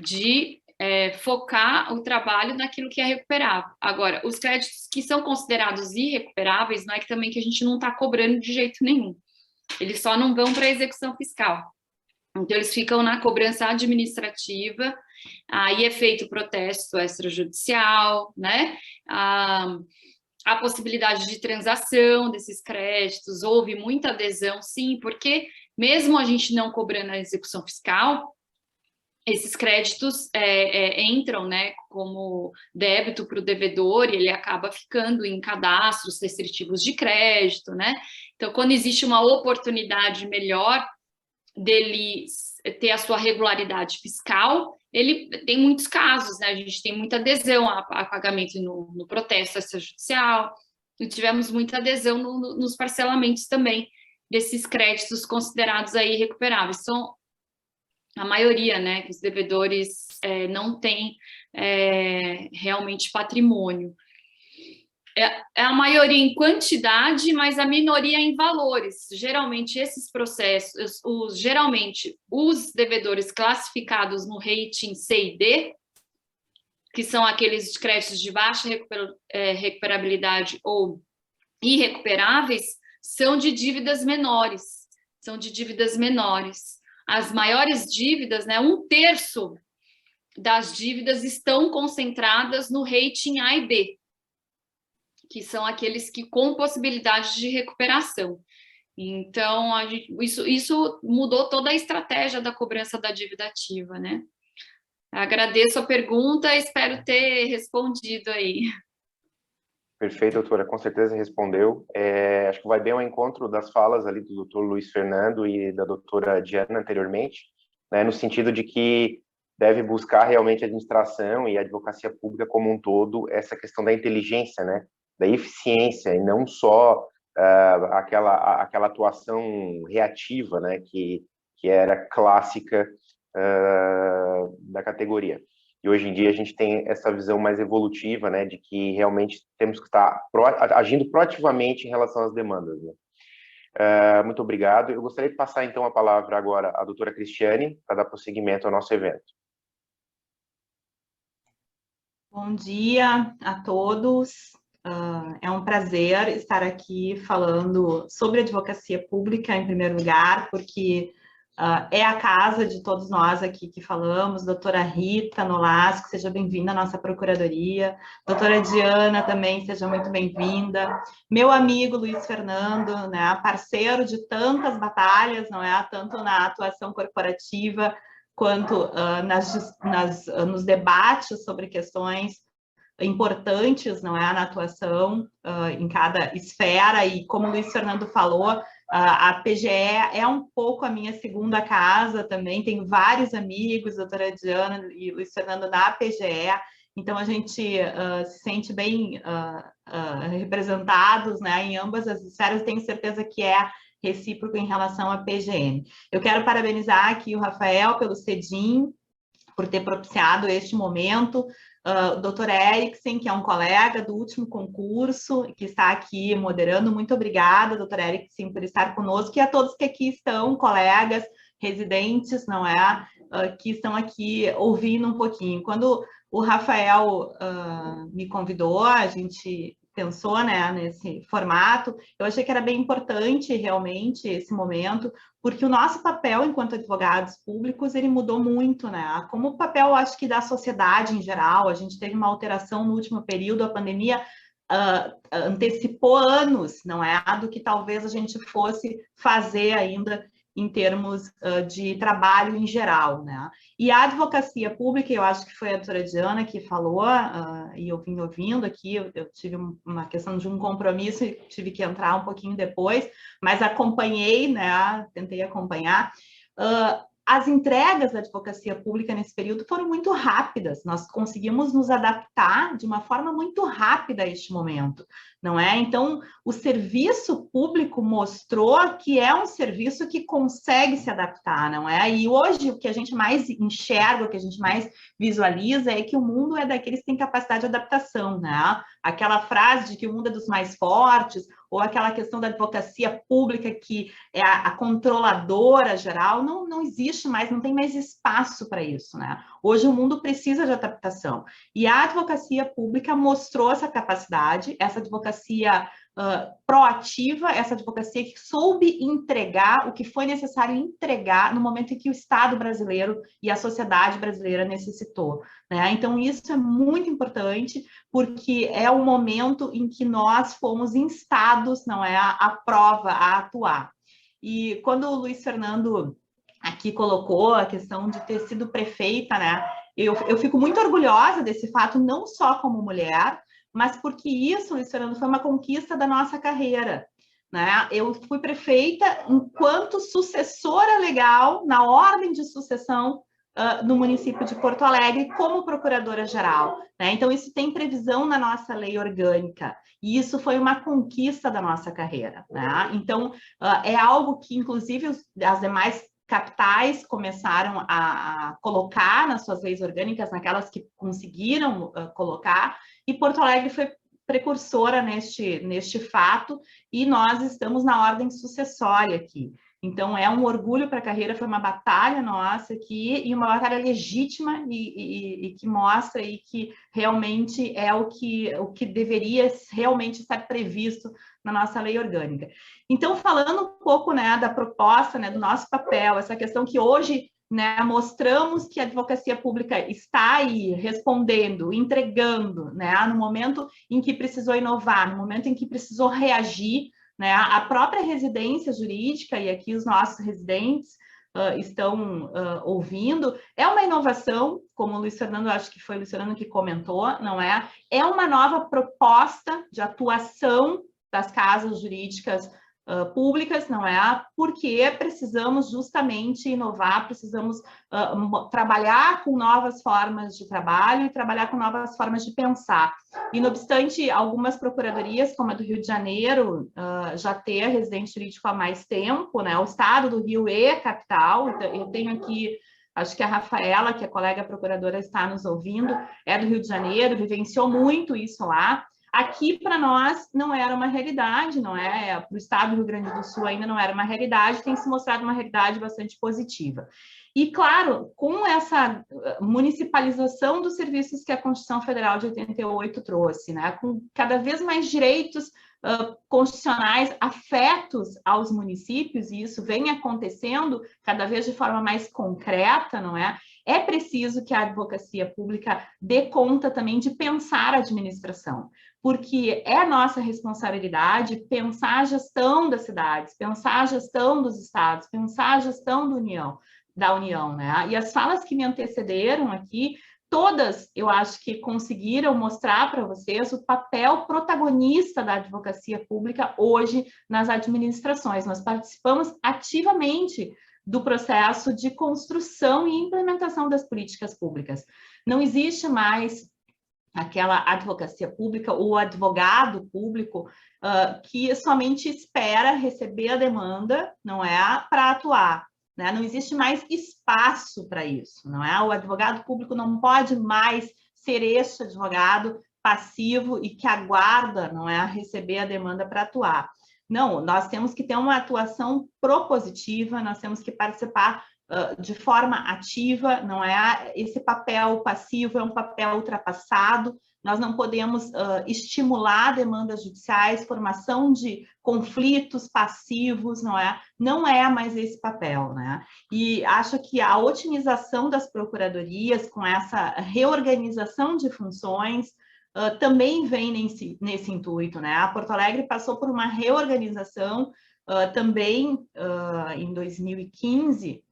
De focar o trabalho naquilo que é recuperável. Agora, os créditos que são considerados irrecuperáveis, não é que também que a gente não está cobrando de jeito nenhum. Eles só não vão para a execução fiscal. Então, eles ficam na cobrança administrativa, aí é feito protesto extrajudicial, né? A possibilidade de transação desses créditos, houve muita adesão, sim, porque mesmo a gente não cobrando a execução fiscal, esses créditos entram, né, como débito para o devedor e ele acaba ficando em cadastros restritivos de crédito, né? Então, quando existe uma oportunidade melhor dele ter a sua regularidade fiscal, ele tem muitos casos, né? A gente tem muita adesão a pagamento no protesto extrajudicial, e tivemos muita adesão nos parcelamentos também desses créditos considerados aí recuperáveis. São a maioria, né, que os devedores não têm realmente patrimônio. É a maioria em quantidade, mas a minoria em valores. Geralmente, esses processos, geralmente, os devedores classificados no rating C e D, que são aqueles de créditos de baixa recuperabilidade ou irrecuperáveis, são de dívidas menores. As maiores dívidas, né, 1/3 das dívidas estão concentradas no rating A e B, que são aqueles que com possibilidade de recuperação. Então, isso mudou toda a estratégia da cobrança da dívida ativa, né? Agradeço a pergunta, espero ter respondido aí. Perfeito, doutora, com certeza respondeu. Acho que vai bem ao encontro das falas ali do doutor Luiz Fernando e da doutora Diana anteriormente, né, no sentido de que deve buscar realmente a administração e a advocacia pública como um todo essa questão da inteligência, né, da eficiência, e não só aquela atuação reativa, né, que era clássica da categoria. E hoje em dia a gente tem essa visão mais evolutiva, né, de que realmente temos que estar agindo proativamente em relação às demandas, né? Muito obrigado. Eu gostaria de passar, então, a palavra agora à doutora Cristiane, para dar prosseguimento ao nosso evento. Bom dia a todos. É um prazer estar aqui falando sobre advocacia pública, em primeiro lugar, porque é a casa de todos nós aqui que falamos. Doutora Rita Nolasco, seja bem-vinda à nossa procuradoria. Doutora Diana também, seja muito bem-vinda. Meu amigo Luiz Fernando, né, parceiro de tantas batalhas, não é? Tanto na atuação corporativa, quanto nos debates sobre questões importantes, não é, na atuação em cada esfera, e como o Luiz Fernando falou, a PGE é um pouco a minha segunda casa também, tenho vários amigos, doutora Diana e Luiz Fernando na PGE, então a gente se sente bem representados, né, em ambas as esferas, tenho certeza que é recíproco em relação à PGM. Eu quero parabenizar aqui o Rafael pelo CEDIM, por ter propiciado este momento, o doutor Eriksen, que é um colega do último concurso, que está aqui moderando. Muito obrigada, doutor Eriksen, por estar conosco, e a todos que aqui estão, colegas, residentes, não é? Que estão aqui ouvindo um pouquinho. Quando o Rafael me convidou, a gente pensou, né, nesse formato, eu achei que era bem importante realmente esse momento, porque o nosso papel enquanto advogados públicos, ele mudou muito, né, como o papel, acho que da sociedade em geral, a gente teve uma alteração no último período, a pandemia antecipou anos, não é, do que talvez a gente fosse fazer ainda em termos de trabalho em geral, né? E a advocacia pública, eu acho que foi a doutora Diana que falou, e eu vim ouvindo aqui, eu tive uma questão de um compromisso e tive que entrar um pouquinho depois, mas acompanhei, né? Tentei acompanhar. as entregas da advocacia pública nesse período foram muito rápidas, nós conseguimos nos adaptar de uma forma muito rápida a este momento, não é? Então, o serviço público mostrou que é um serviço que consegue se adaptar, não é? E hoje o que a gente mais enxerga, o que a gente mais visualiza é que o mundo é daqueles que têm capacidade de adaptação, né? Aquela frase de que o mundo é dos mais fortes, ou aquela questão da advocacia pública que é a controladora geral, não existe mais, não tem mais espaço para isso, né? Hoje o mundo precisa de adaptação. E a advocacia pública mostrou essa capacidade, essa advocacia proativa, essa advocacia que soube entregar o que foi necessário entregar no momento em que o Estado brasileiro e a sociedade brasileira necessitou, né? Então, isso é muito importante, porque é o momento em que nós fomos instados, não é, a prova, a atuar. E quando o Luiz Fernando aqui colocou a questão de ter sido prefeita, né, eu fico muito orgulhosa desse fato, não só como mulher, mas porque isso, Luiz Fernando, foi uma conquista da nossa carreira, né? Eu fui prefeita enquanto sucessora legal, na ordem de sucessão no município de Porto Alegre, como procuradora-geral, né? Então, isso tem previsão na nossa lei orgânica, e isso foi uma conquista da nossa carreira, né? Então, é algo que, inclusive, as demais capitais começaram a colocar nas suas leis orgânicas, naquelas que conseguiram colocar, e Porto Alegre foi precursora neste fato, e nós estamos na ordem sucessória aqui. Então, é um orgulho para a carreira, foi uma batalha nossa aqui, e uma batalha legítima e que mostra e que realmente é o que deveria realmente estar previsto na nossa lei orgânica. Então, falando um pouco, né, da proposta, né, do nosso papel, essa questão que hoje, né, mostramos que a advocacia pública está aí respondendo, entregando, né, no momento em que precisou inovar, no momento em que precisou reagir, né, a própria residência jurídica, e aqui os nossos residentes estão ouvindo, é uma inovação, como o Luiz Fernando, acho que foi o Luiz Fernando que comentou, não é? É uma nova proposta de atuação das casas jurídicas públicas, não é? Porque precisamos justamente inovar, precisamos trabalhar com novas formas de trabalho e trabalhar com novas formas de pensar. E, não obstante, algumas procuradorias, como a do Rio de Janeiro, já ter residente jurídico há mais tempo, né? O estado do Rio é capital, eu tenho aqui, acho que a Rafaela, que é colega procuradora, está nos ouvindo, é do Rio de Janeiro, vivenciou muito isso lá. Aqui, para nós, não era uma realidade, não é? Para o estado do Rio Grande do Sul ainda não era uma realidade, tem se mostrado uma realidade bastante positiva. E, claro, com essa municipalização dos serviços que a Constituição Federal de 88 trouxe, né? Com cada vez mais direitos constitucionais afetos aos municípios, e isso vem acontecendo cada vez de forma mais concreta, não é? É preciso que a advocacia pública dê conta também de pensar a administração, porque é nossa responsabilidade pensar a gestão das cidades, pensar a gestão dos estados, pensar a gestão da União, né? E as falas que me antecederam aqui, todas, eu acho que conseguiram mostrar para vocês o papel protagonista da advocacia pública hoje nas administrações. Nós participamos ativamente do processo de construção e implementação das políticas públicas. Não existe mais aquela advocacia pública ou advogado público que somente espera receber a demanda, não é, para atuar. Né? Não existe mais espaço para isso, não é? O advogado público não pode mais ser este advogado passivo e que aguarda, não é, receber a demanda para atuar. Não, nós temos que ter uma atuação propositiva, nós temos que participar de forma ativa, não é? Esse papel passivo é um papel ultrapassado, nós não podemos estimular demandas judiciais, formação de conflitos passivos, não é? Não é mais esse papel, né? E acho que a otimização das procuradorias, com essa reorganização de funções, também vem nesse intuito, né? A Porto Alegre passou por uma reorganização também em 2015,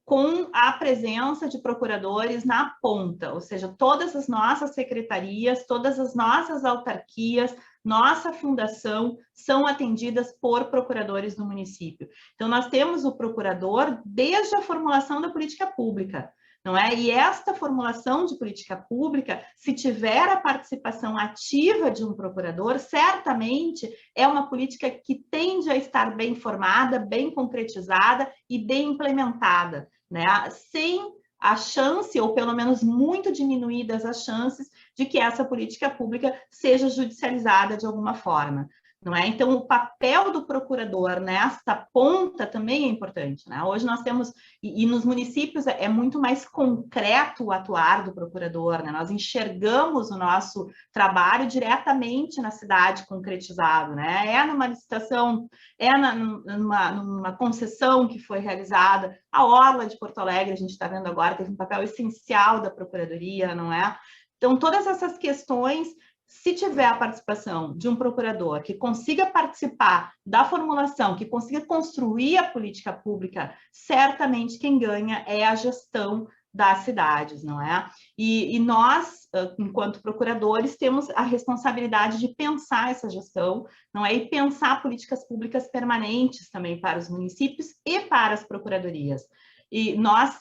com a presença de procuradores na ponta, ou seja, todas as nossas secretarias, todas as nossas autarquias, nossa fundação são atendidas por procuradores do município. Então, nós temos o procurador desde a formulação da política pública, não é? E esta formulação de política pública, se tiver a participação ativa de um procurador, certamente é uma política que tende a estar bem formada, bem concretizada e bem implementada, né? Sem a chance, ou pelo menos muito diminuídas as chances, de que essa política pública seja judicializada de alguma forma. Não é? Então, o papel do procurador nesta ponta também é importante, né? Hoje nós temos, e nos municípios é muito mais concreto o atuar do procurador, né? Nós enxergamos o nosso trabalho diretamente na cidade concretizado, né? É numa licitação, é numa concessão que foi realizada, a Orla de Porto Alegre, a gente está vendo agora, teve um papel essencial da procuradoria, não é? Então, todas essas questões, se tiver a participação de um procurador que consiga participar da formulação, que consiga construir a política pública, certamente quem ganha é a gestão das cidades, não é? E nós, enquanto procuradores, temos a responsabilidade de pensar essa gestão, não é? E pensar políticas públicas permanentes também para os municípios e para as procuradorias. E nós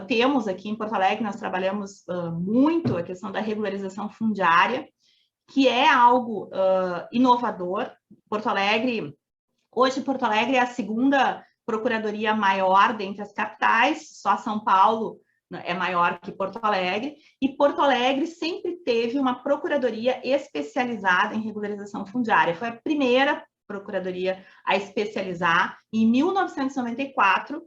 temos aqui em Porto Alegre, nós trabalhamos muito a questão da regularização fundiária, que é algo inovador. Porto Alegre, hoje Porto Alegre é a segunda procuradoria maior dentre as capitais, só São Paulo é maior que Porto Alegre, e Porto Alegre sempre teve uma procuradoria especializada em regularização fundiária. Foi a primeira procuradoria a especializar em 1994,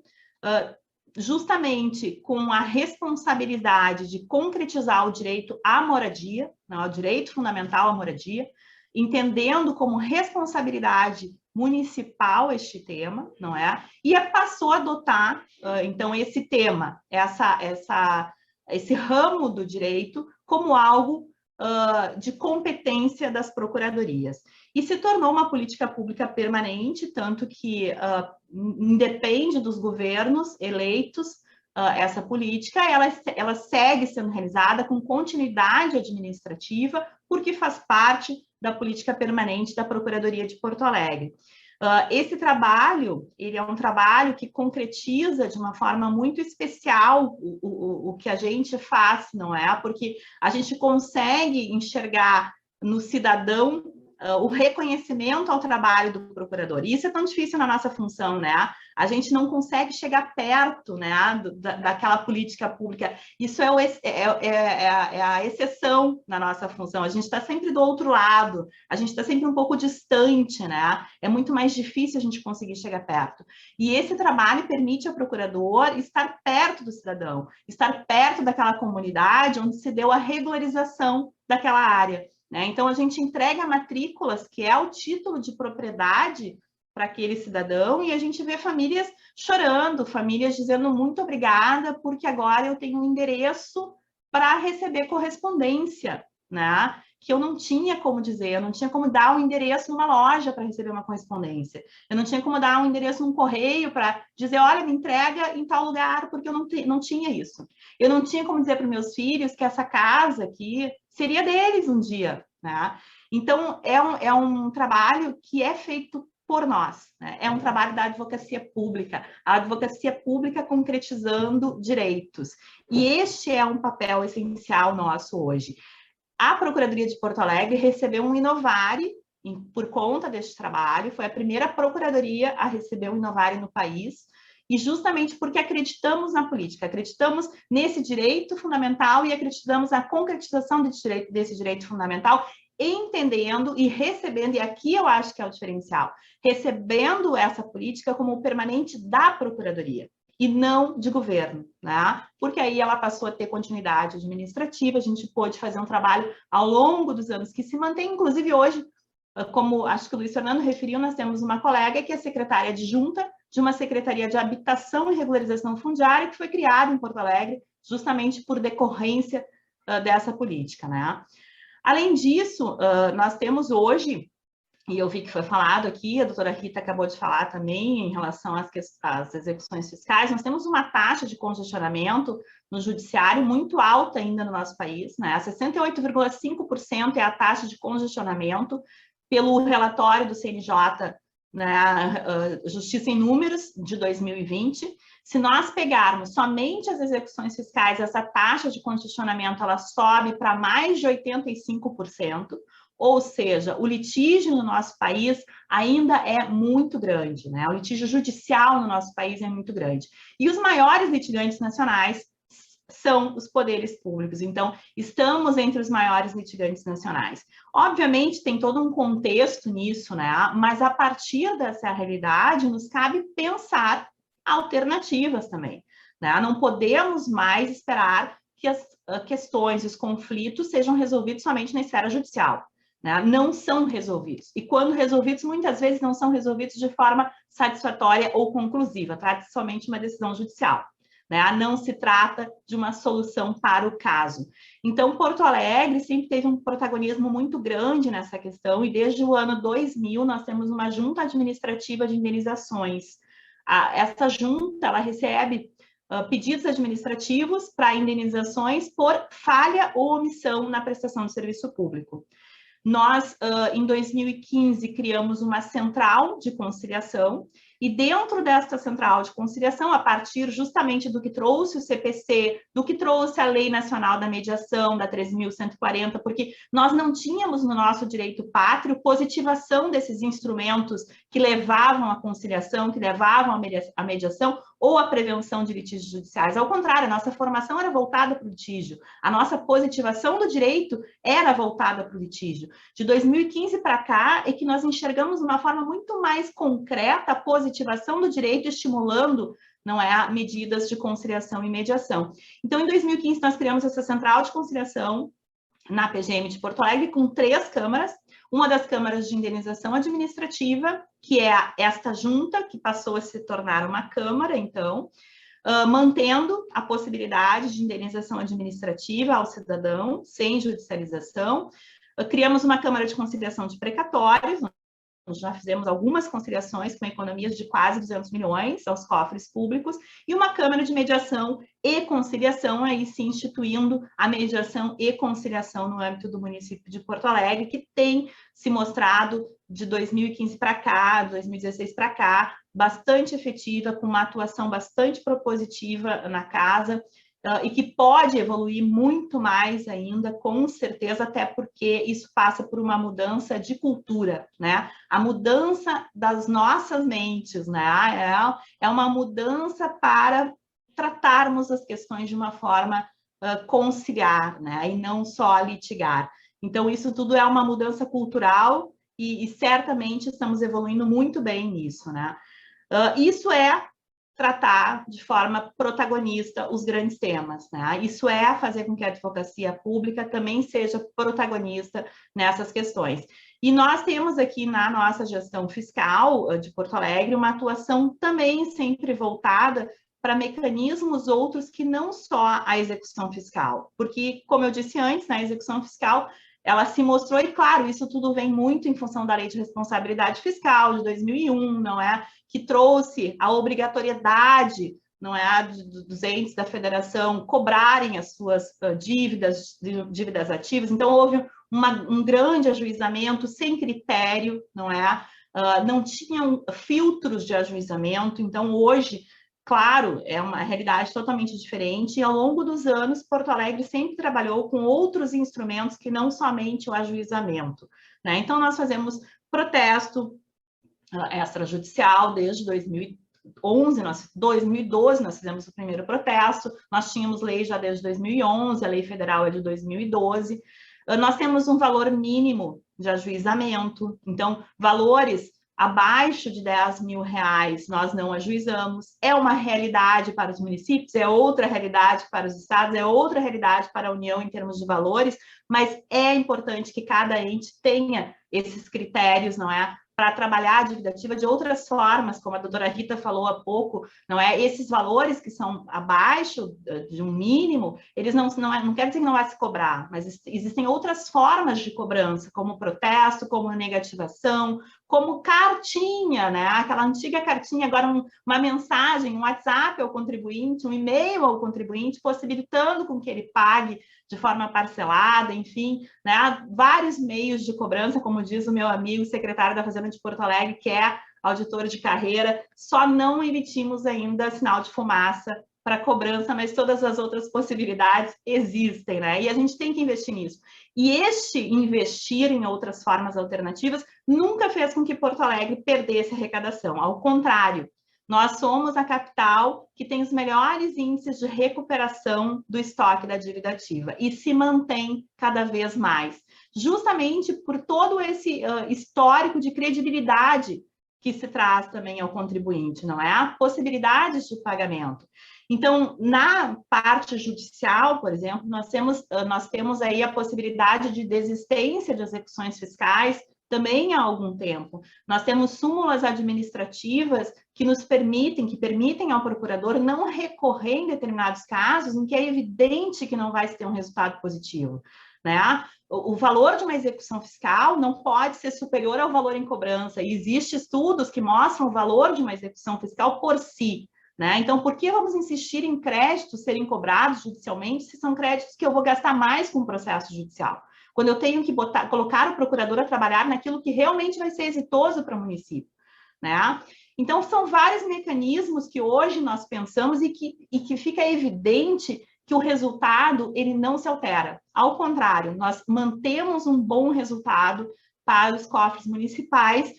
justamente com a responsabilidade de concretizar o direito à moradia, não, o direito fundamental à moradia, entendendo como responsabilidade municipal este tema, não é? E passou a adotar, então, esse tema, esse ramo do direito como algo de competência das procuradorias. E se tornou uma política pública permanente, tanto que independe dos governos eleitos, essa política, ela segue sendo realizada com continuidade administrativa, porque faz parte da política permanente da Procuradoria de Porto Alegre. Esse trabalho, ele é um trabalho que concretiza de uma forma muito especial o que a gente faz, não é? Porque a gente consegue enxergar no cidadão o reconhecimento ao trabalho do procurador. E isso é tão difícil na nossa função, né? A gente não consegue chegar perto, né, daquela política pública. Isso é a exceção na nossa função. A gente está sempre do outro lado, a gente está sempre um pouco distante, né? É muito mais difícil a gente conseguir chegar perto. E esse trabalho permite ao procurador estar perto do cidadão, estar perto daquela comunidade onde se deu a regularização daquela área. Então, a gente entrega matrículas, que é o título de propriedade para aquele cidadão, e a gente vê famílias chorando, famílias dizendo muito obrigada, porque agora eu tenho um endereço para receber correspondência, né? Que eu não tinha como dizer, eu não tinha como dar um endereço numa loja para receber uma correspondência, eu não tinha como dar um endereço num correio para dizer, olha, me entrega em tal lugar, porque eu não tinha isso. Eu não tinha como dizer para os meus filhos que essa casa aqui seria deles um dia, né? Então, é um trabalho que é feito por nós, né? É um trabalho da advocacia pública, a advocacia pública concretizando direitos. E este é um papel essencial nosso hoje. A Procuradoria de Porto Alegre recebeu um Inovare por conta deste trabalho, foi a primeira procuradoria a receber um Inovare no país, e justamente porque acreditamos na política, acreditamos nesse direito fundamental e acreditamos na concretização desse direito fundamental, entendendo e recebendo, e aqui eu acho que é o diferencial, recebendo essa política como permanente da Procuradoria e não de governo, né? Porque aí ela passou a ter continuidade administrativa, a gente pôde fazer um trabalho ao longo dos anos que se mantém, inclusive hoje, como acho que o Luiz Fernando referiu, nós temos uma colega que é secretária adjunta de uma Secretaria de Habitação e Regularização Fundiária que foi criada em Porto Alegre justamente por decorrência dessa política, né? Além disso, nós temos hoje e eu vi que foi falado aqui, a doutora Rita acabou de falar também em relação às execuções fiscais, nós temos uma taxa de congestionamento no judiciário muito alta ainda no nosso país, né? 68,5% é a taxa de congestionamento pelo relatório do CNJ, né, Justiça em Números, de 2020. Se nós pegarmos somente as execuções fiscais, essa taxa de congestionamento ela sobe para mais de 85%, ou seja, o litígio no nosso país ainda é muito grande, né? O litígio judicial no nosso país é muito grande. E os maiores litigantes nacionais são os poderes públicos. Então, estamos entre os maiores litigantes nacionais. Obviamente, tem todo um contexto nisso, né? Mas a partir dessa realidade, nos cabe pensar alternativas também, né? Não podemos mais esperar que as questões, os conflitos sejam resolvidos somente na esfera judicial, né? Não são resolvidos. E quando resolvidos, muitas vezes não são resolvidos de forma satisfatória ou conclusiva, trata-se somente de uma decisão judicial, né? Não se trata de uma solução para o caso. Então, Porto Alegre sempre teve um protagonismo muito grande nessa questão, e desde o ano 2000 nós temos uma junta administrativa de indenizações. Essa junta, ela recebe pedidos administrativos para indenizações por falha ou omissão na prestação de serviço público. Nós, em 2015, criamos uma central de conciliação, e dentro desta central de conciliação, a partir justamente do que trouxe o CPC, do que trouxe a Lei Nacional da Mediação, da 13.140, porque nós não tínhamos no nosso direito pátrio positivação desses instrumentos que levavam à conciliação, que levavam à mediação ou à prevenção de litígios judiciais. Ao contrário, a nossa formação era voltada para o litígio, a nossa positivação do direito era voltada para o litígio. De 2015 para cá é que nós enxergamos de uma forma muito mais concreta a positivação do direito, estimulando, não é, medidas de conciliação e mediação. Então, em 2015, nós criamos essa central de conciliação na PGM de Porto Alegre com 3 câmaras, uma das câmaras de indenização administrativa, que é esta junta, que passou a se tornar uma câmara, então, mantendo a possibilidade de indenização administrativa ao cidadão, sem judicialização. Criamos uma câmara de conciliação de precatórios, já fizemos algumas conciliações com economias de quase 200 milhões aos cofres públicos, e uma Câmara de Mediação e Conciliação, aí se instituindo a mediação e conciliação no âmbito do município de Porto Alegre, que tem se mostrado de 2015 para cá, 2016 para cá, bastante efetiva, com uma atuação bastante propositiva na casa, e que pode evoluir muito mais ainda, com certeza, até porque isso passa por uma mudança de cultura, né? A mudança das nossas mentes, né? É uma mudança para tratarmos as questões de uma forma conciliar, né? E não só litigar. Então, isso tudo é uma mudança cultural e certamente estamos evoluindo muito bem nisso, né? Isso é tratar de forma protagonista os grandes temas, né? Isso é fazer com que a advocacia pública também seja protagonista nessas questões. E nós temos aqui na nossa gestão fiscal de Porto Alegre uma atuação também sempre voltada para mecanismos outros que não só a execução fiscal, porque, como eu disse antes, na execução fiscal ela se mostrou, e claro, isso tudo vem muito em função da Lei de Responsabilidade Fiscal de 2001, não é? Que trouxe a obrigatoriedade, não é, dos entes da federação cobrarem as suas dívidas ativas. Então, houve um grande ajuizamento sem critério, não é? Não tinham filtros de ajuizamento. Então, hoje, claro, é uma realidade totalmente diferente, e ao longo dos anos, Porto Alegre sempre trabalhou com outros instrumentos que não somente o ajuizamento, né? Então, nós fazemos protesto extrajudicial desde 2011, 2012 nós fizemos o primeiro protesto, nós tínhamos lei já desde 2011, a lei federal é de 2012, nós temos um valor mínimo de ajuizamento, então, valores abaixo de R$10 mil nós não ajuizamos, é uma realidade para os municípios, é outra realidade para os estados, é outra realidade para a União em termos de valores, mas é importante que cada ente tenha esses critérios, não é, para trabalhar a dívida ativa de outras formas, como a doutora Rita falou há pouco, não é? Esses valores que são abaixo de um mínimo, eles não quer dizer que não vai se cobrar, mas existem outras formas de cobrança, como protesto, como negativação, como cartinha, né? Aquela antiga cartinha, agora uma mensagem, um WhatsApp ao contribuinte, um e-mail ao contribuinte, possibilitando com que ele pague de forma parcelada, enfim, né? Vários meios de cobrança, como diz o meu amigo secretário da Fazenda de Porto Alegre, que é auditor de carreira, só não emitimos ainda sinal de fumaça para cobrança, mas todas as outras possibilidades existem, né? E a gente tem que investir nisso. E este investir em outras formas alternativas nunca fez com que Porto Alegre perdesse arrecadação. Ao contrário, nós somos a capital que tem os melhores índices de recuperação do estoque da dívida ativa e se mantém cada vez mais, justamente por todo esse histórico de credibilidade que se traz também ao contribuinte, não é? A possibilidades de pagamento. Então, na parte judicial, por exemplo, nós temos aí a possibilidade de desistência de execuções fiscais também há algum tempo. Nós temos súmulas administrativas que permitem ao procurador não recorrer em determinados casos em que é evidente que não vai se ter um resultado positivo, né? O valor de uma execução fiscal não pode ser superior ao valor em cobrança, e existem estudos que mostram o valor de uma execução fiscal por si, né? Então, por que vamos insistir em créditos serem cobrados judicialmente se são créditos que eu vou gastar mais com o processo judicial? Quando eu tenho que colocar o procurador a trabalhar naquilo que realmente vai ser exitoso para o município, né? Então, são vários mecanismos que hoje nós pensamos e que fica evidente que o resultado ele não se altera. Ao contrário, nós mantemos um bom resultado para os cofres municipais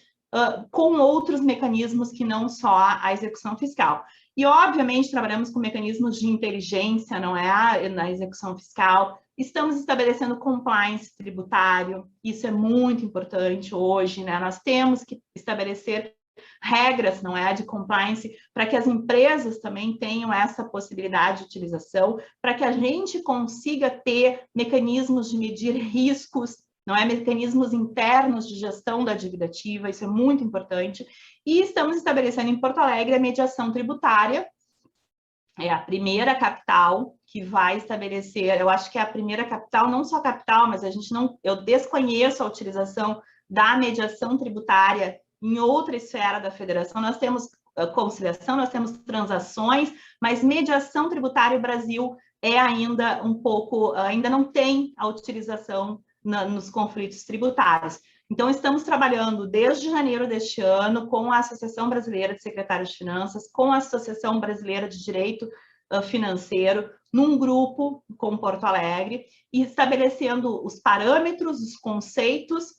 com outros mecanismos que não só a execução fiscal. E, obviamente, trabalhamos com mecanismos de inteligência, não é? Na execução fiscal. Estamos estabelecendo compliance tributário, isso é muito importante hoje, né? Nós temos que estabelecer regras, não é, de compliance, para que as empresas também tenham essa possibilidade de utilização, para que a gente consiga ter mecanismos de medir riscos, não é, mecanismos internos de gestão da dívida ativa, isso é muito importante. E estamos estabelecendo em Porto Alegre a mediação tributária. É a primeira capital que vai estabelecer, eu acho que é a primeira capital, não só capital, mas eu desconheço a utilização da mediação tributária em outra esfera da federação. Nós temos conciliação, nós temos transações, mas mediação tributária o Brasil é ainda ainda não tem a utilização nos conflitos tributários. Então, estamos trabalhando desde janeiro deste ano com a Associação Brasileira de Secretários de Finanças, com a Associação Brasileira de Direito Financeiro, num grupo com Porto Alegre, e estabelecendo os parâmetros, os conceitos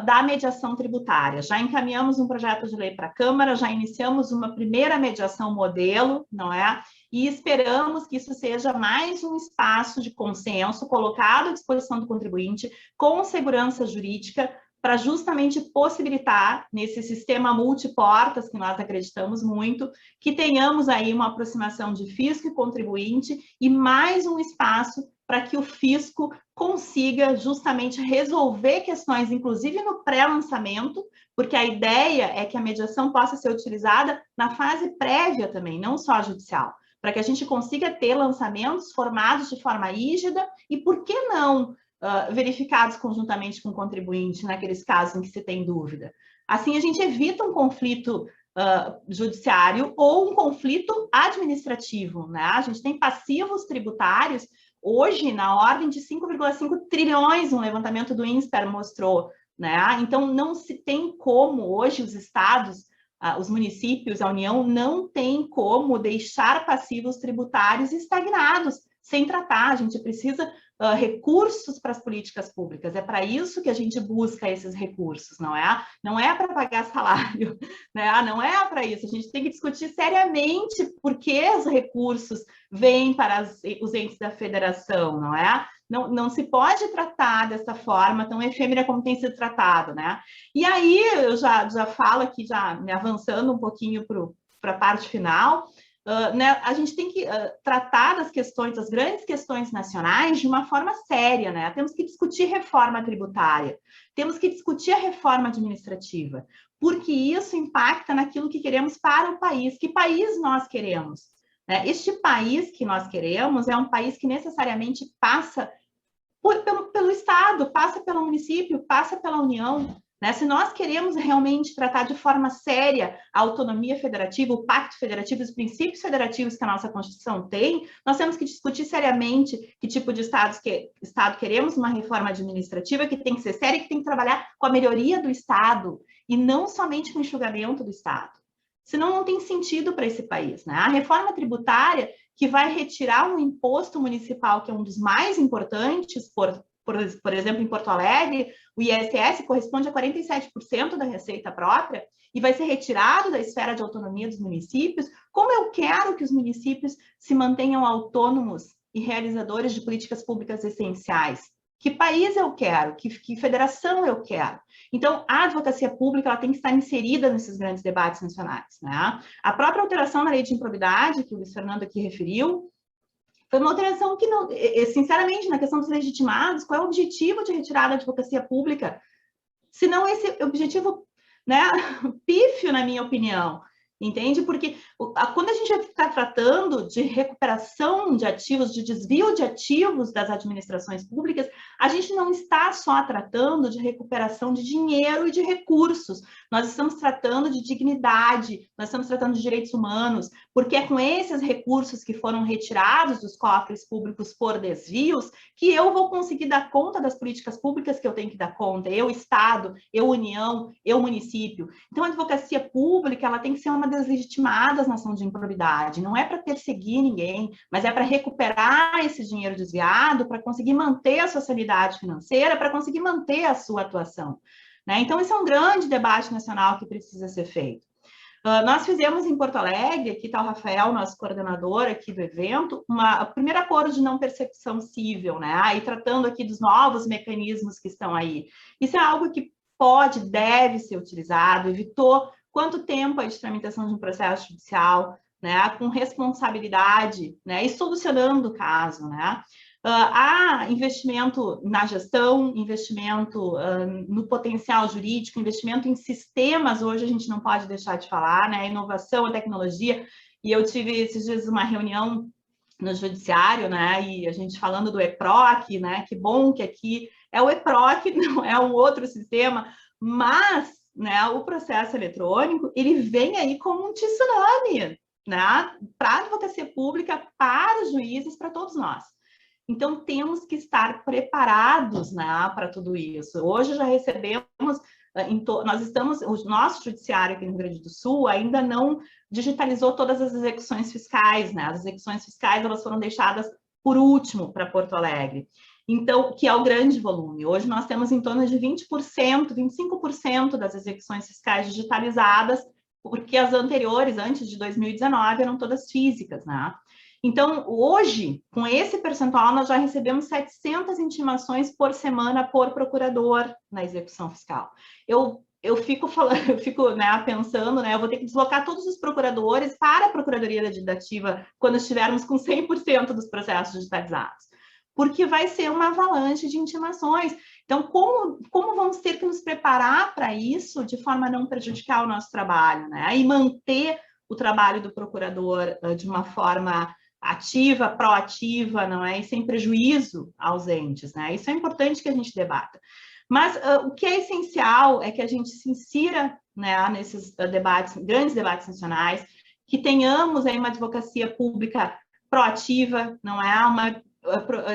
da mediação tributária. Já encaminhamos um projeto de lei para a Câmara, já iniciamos uma primeira mediação modelo, não é? E esperamos que isso seja mais um espaço de consenso colocado à disposição do contribuinte com segurança jurídica para justamente possibilitar, nesse sistema multiportas, que nós acreditamos muito, que tenhamos aí uma aproximação de fisco e contribuinte e mais um espaço para que o fisco consiga justamente resolver questões, inclusive no pré-lançamento, porque a ideia é que a mediação possa ser utilizada na fase prévia também, não só judicial, para que a gente consiga ter lançamentos formados de forma rígida e, por que não, verificados conjuntamente com o contribuinte, naqueles casos em que se tem dúvida. Assim, a gente evita um conflito judiciário ou um conflito administrativo, né? A gente tem passivos tributários, hoje, na ordem de 5,5 trilhões, um levantamento do INSPER mostrou, né? Então, não se tem como, hoje, os estados, os municípios, a União, não tem como deixar passivos tributários estagnados, sem tratar. A gente precisa recursos para as políticas públicas. É para isso que a gente busca esses recursos, não é? Não é para pagar salário, né? Não é para isso. A gente tem que discutir seriamente por que os recursos vêm para os entes da federação, não é? Não se pode tratar dessa forma tão efêmera como tem sido tratado, né? E aí, eu já falo aqui, já me avançando um pouquinho para a parte final, né, a gente tem que tratar das questões, das grandes questões nacionais de uma forma séria, né? Temos que discutir reforma tributária, temos que discutir a reforma administrativa, porque isso impacta naquilo que queremos para o país. Que país nós queremos? Né? Este país que nós queremos é um país que necessariamente passa pelo Estado, passa pelo município, passa pela União. Né? Se nós queremos realmente tratar de forma séria a autonomia federativa, o pacto federativo, os princípios federativos que a nossa Constituição tem, nós temos que discutir seriamente que tipo de Estado queremos, uma reforma administrativa que tem que ser séria, que tem que trabalhar com a melhoria do Estado e não somente com o enxugamento do Estado. Senão não tem sentido para esse país. Né? A reforma tributária, que vai retirar um imposto municipal, que é um dos mais importantes, por exemplo, em Porto Alegre, o ISS corresponde a 47% da receita própria e vai ser retirado da esfera de autonomia dos municípios. Como eu quero que os municípios se mantenham autônomos e realizadores de políticas públicas essenciais? Que país eu quero? Que federação eu quero? Então, a advocacia pública ela tem que estar inserida nesses grandes debates nacionais. Né? A própria alteração na lei de improbidade, que o Luiz Fernando aqui referiu, foi uma alteração que, não, sinceramente, na questão dos legitimados, qual é o objetivo de retirar da advocacia pública? Se não esse objetivo, né, pífio, na minha opinião, entende? Porque quando a gente está tratando de recuperação de ativos, de desvio de ativos das administrações públicas, a gente não está só tratando de recuperação de dinheiro e de recursos, nós estamos tratando de dignidade, nós estamos tratando de direitos humanos, porque é com esses recursos que foram retirados dos cofres públicos por desvios que eu vou conseguir dar conta das políticas públicas que eu tenho que dar conta, eu Estado, eu União, eu município. Então, a advocacia pública ela tem que ser uma das legitimadas na ação de improbidade, não é para perseguir ninguém, mas é para recuperar esse dinheiro desviado, para conseguir manter a sua sanidade financeira, para conseguir manter a sua atuação. Né? Então, esse é um grande debate nacional que precisa ser feito. Nós fizemos em Porto Alegre, aqui está o Rafael, nosso coordenador aqui do evento, o primeiro acordo de não persecução cível, né? E tratando aqui dos novos mecanismos que estão aí. Isso é algo que pode, deve ser utilizado, evitou quanto tempo aí de tramitação de um processo judicial, né? Com responsabilidade, né? E solucionando o caso, né? Há investimento na gestão, investimento no potencial jurídico, investimento em sistemas, hoje a gente não pode deixar de falar, né? A inovação, a tecnologia, e eu tive esses dias uma reunião no judiciário, né? E a gente falando do EPROC, né? Que bom que aqui é o EPROC, não é um outro sistema, mas, né? O processo eletrônico, ele vem aí como um tsunami, né? Para a advocacia pública, para os juízes, para todos nós. Então, temos que estar preparados, né, para tudo isso. Hoje já recebemos, o nosso judiciário aqui no Rio Grande do Sul ainda não digitalizou todas as execuções fiscais, né? As execuções fiscais elas foram deixadas por último para Porto Alegre. Então, que é o grande volume. Hoje nós temos em torno de 20%, 25% das execuções fiscais digitalizadas, porque as anteriores, antes de 2019, eram todas físicas, né? Então, hoje, com esse percentual, nós já recebemos 700 intimações por semana por procurador na execução fiscal. Eu fico falando, eu fico, né, pensando, né, eu vou ter que deslocar todos os procuradores para a Procuradoria Legislativa quando estivermos com 100% dos processos digitalizados, porque vai ser uma avalanche de intimações. Então, como vamos ter que nos preparar para isso de forma a não prejudicar o nosso trabalho, né, e manter o trabalho do procurador de uma forma ativa, proativa, não é? E sem prejuízo aos entes, né? Isso é importante que a gente debata. Mas o que é essencial é que a gente se insira, né, nesses debates, grandes debates nacionais, que tenhamos aí uma advocacia pública proativa, não é? Uma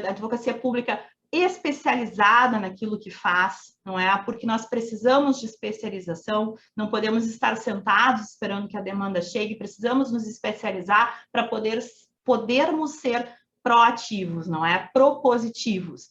advocacia pública especializada naquilo que faz, não é? Porque nós precisamos de especialização, não podemos estar sentados esperando que a demanda chegue, precisamos nos especializar para podermos ser proativos, não é? Propositivos,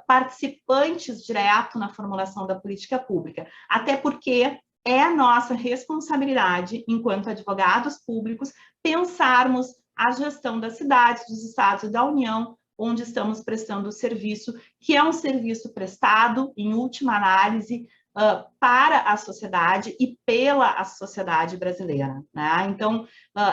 participantes direto na formulação da política pública, até porque é a nossa responsabilidade, enquanto advogados públicos, pensarmos a gestão das cidades, dos estados e da União, onde estamos prestando o serviço, que é um serviço prestado, em última análise, para a sociedade e pela sociedade brasileira, né? Então,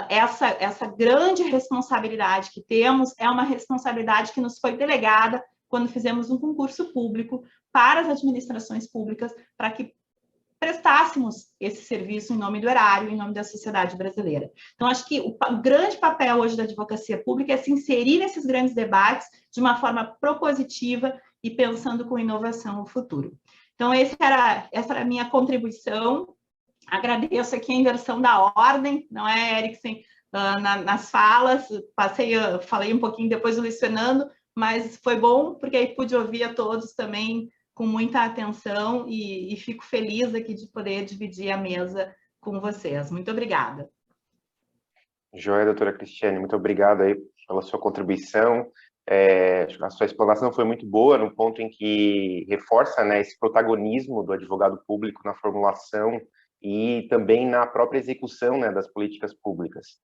essa grande responsabilidade que temos é uma responsabilidade que nos foi delegada quando fizemos um concurso público para as administrações públicas, para que prestássemos esse serviço em nome do erário, em nome da sociedade brasileira. Então, acho que o grande papel hoje da advocacia pública é se inserir nesses grandes debates de uma forma propositiva e pensando com inovação no futuro. Então, essa era a minha contribuição. Agradeço aqui a inversão da ordem, não é, Eriksen, nas falas, falei um pouquinho depois do Luiz Fernando, mas foi bom, porque aí pude ouvir a todos também com muita atenção e fico feliz aqui de poder dividir a mesa com vocês. Muito obrigada. Joia, doutora Cristiane, muito obrigado aí pela sua contribuição. A sua explanação foi muito boa, no ponto em que reforça, né, esse protagonismo do advogado público na formulação e também na própria execução, né, das políticas públicas.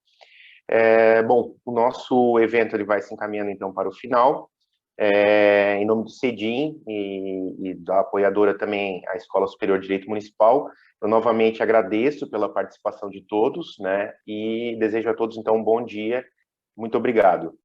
Bom, o nosso evento ele vai se encaminhando então para o final. Em nome do CEDIM e da apoiadora também, a Escola Superior de Direito Municipal, eu novamente agradeço pela participação de todos, né, e desejo a todos então um bom dia. Muito obrigado.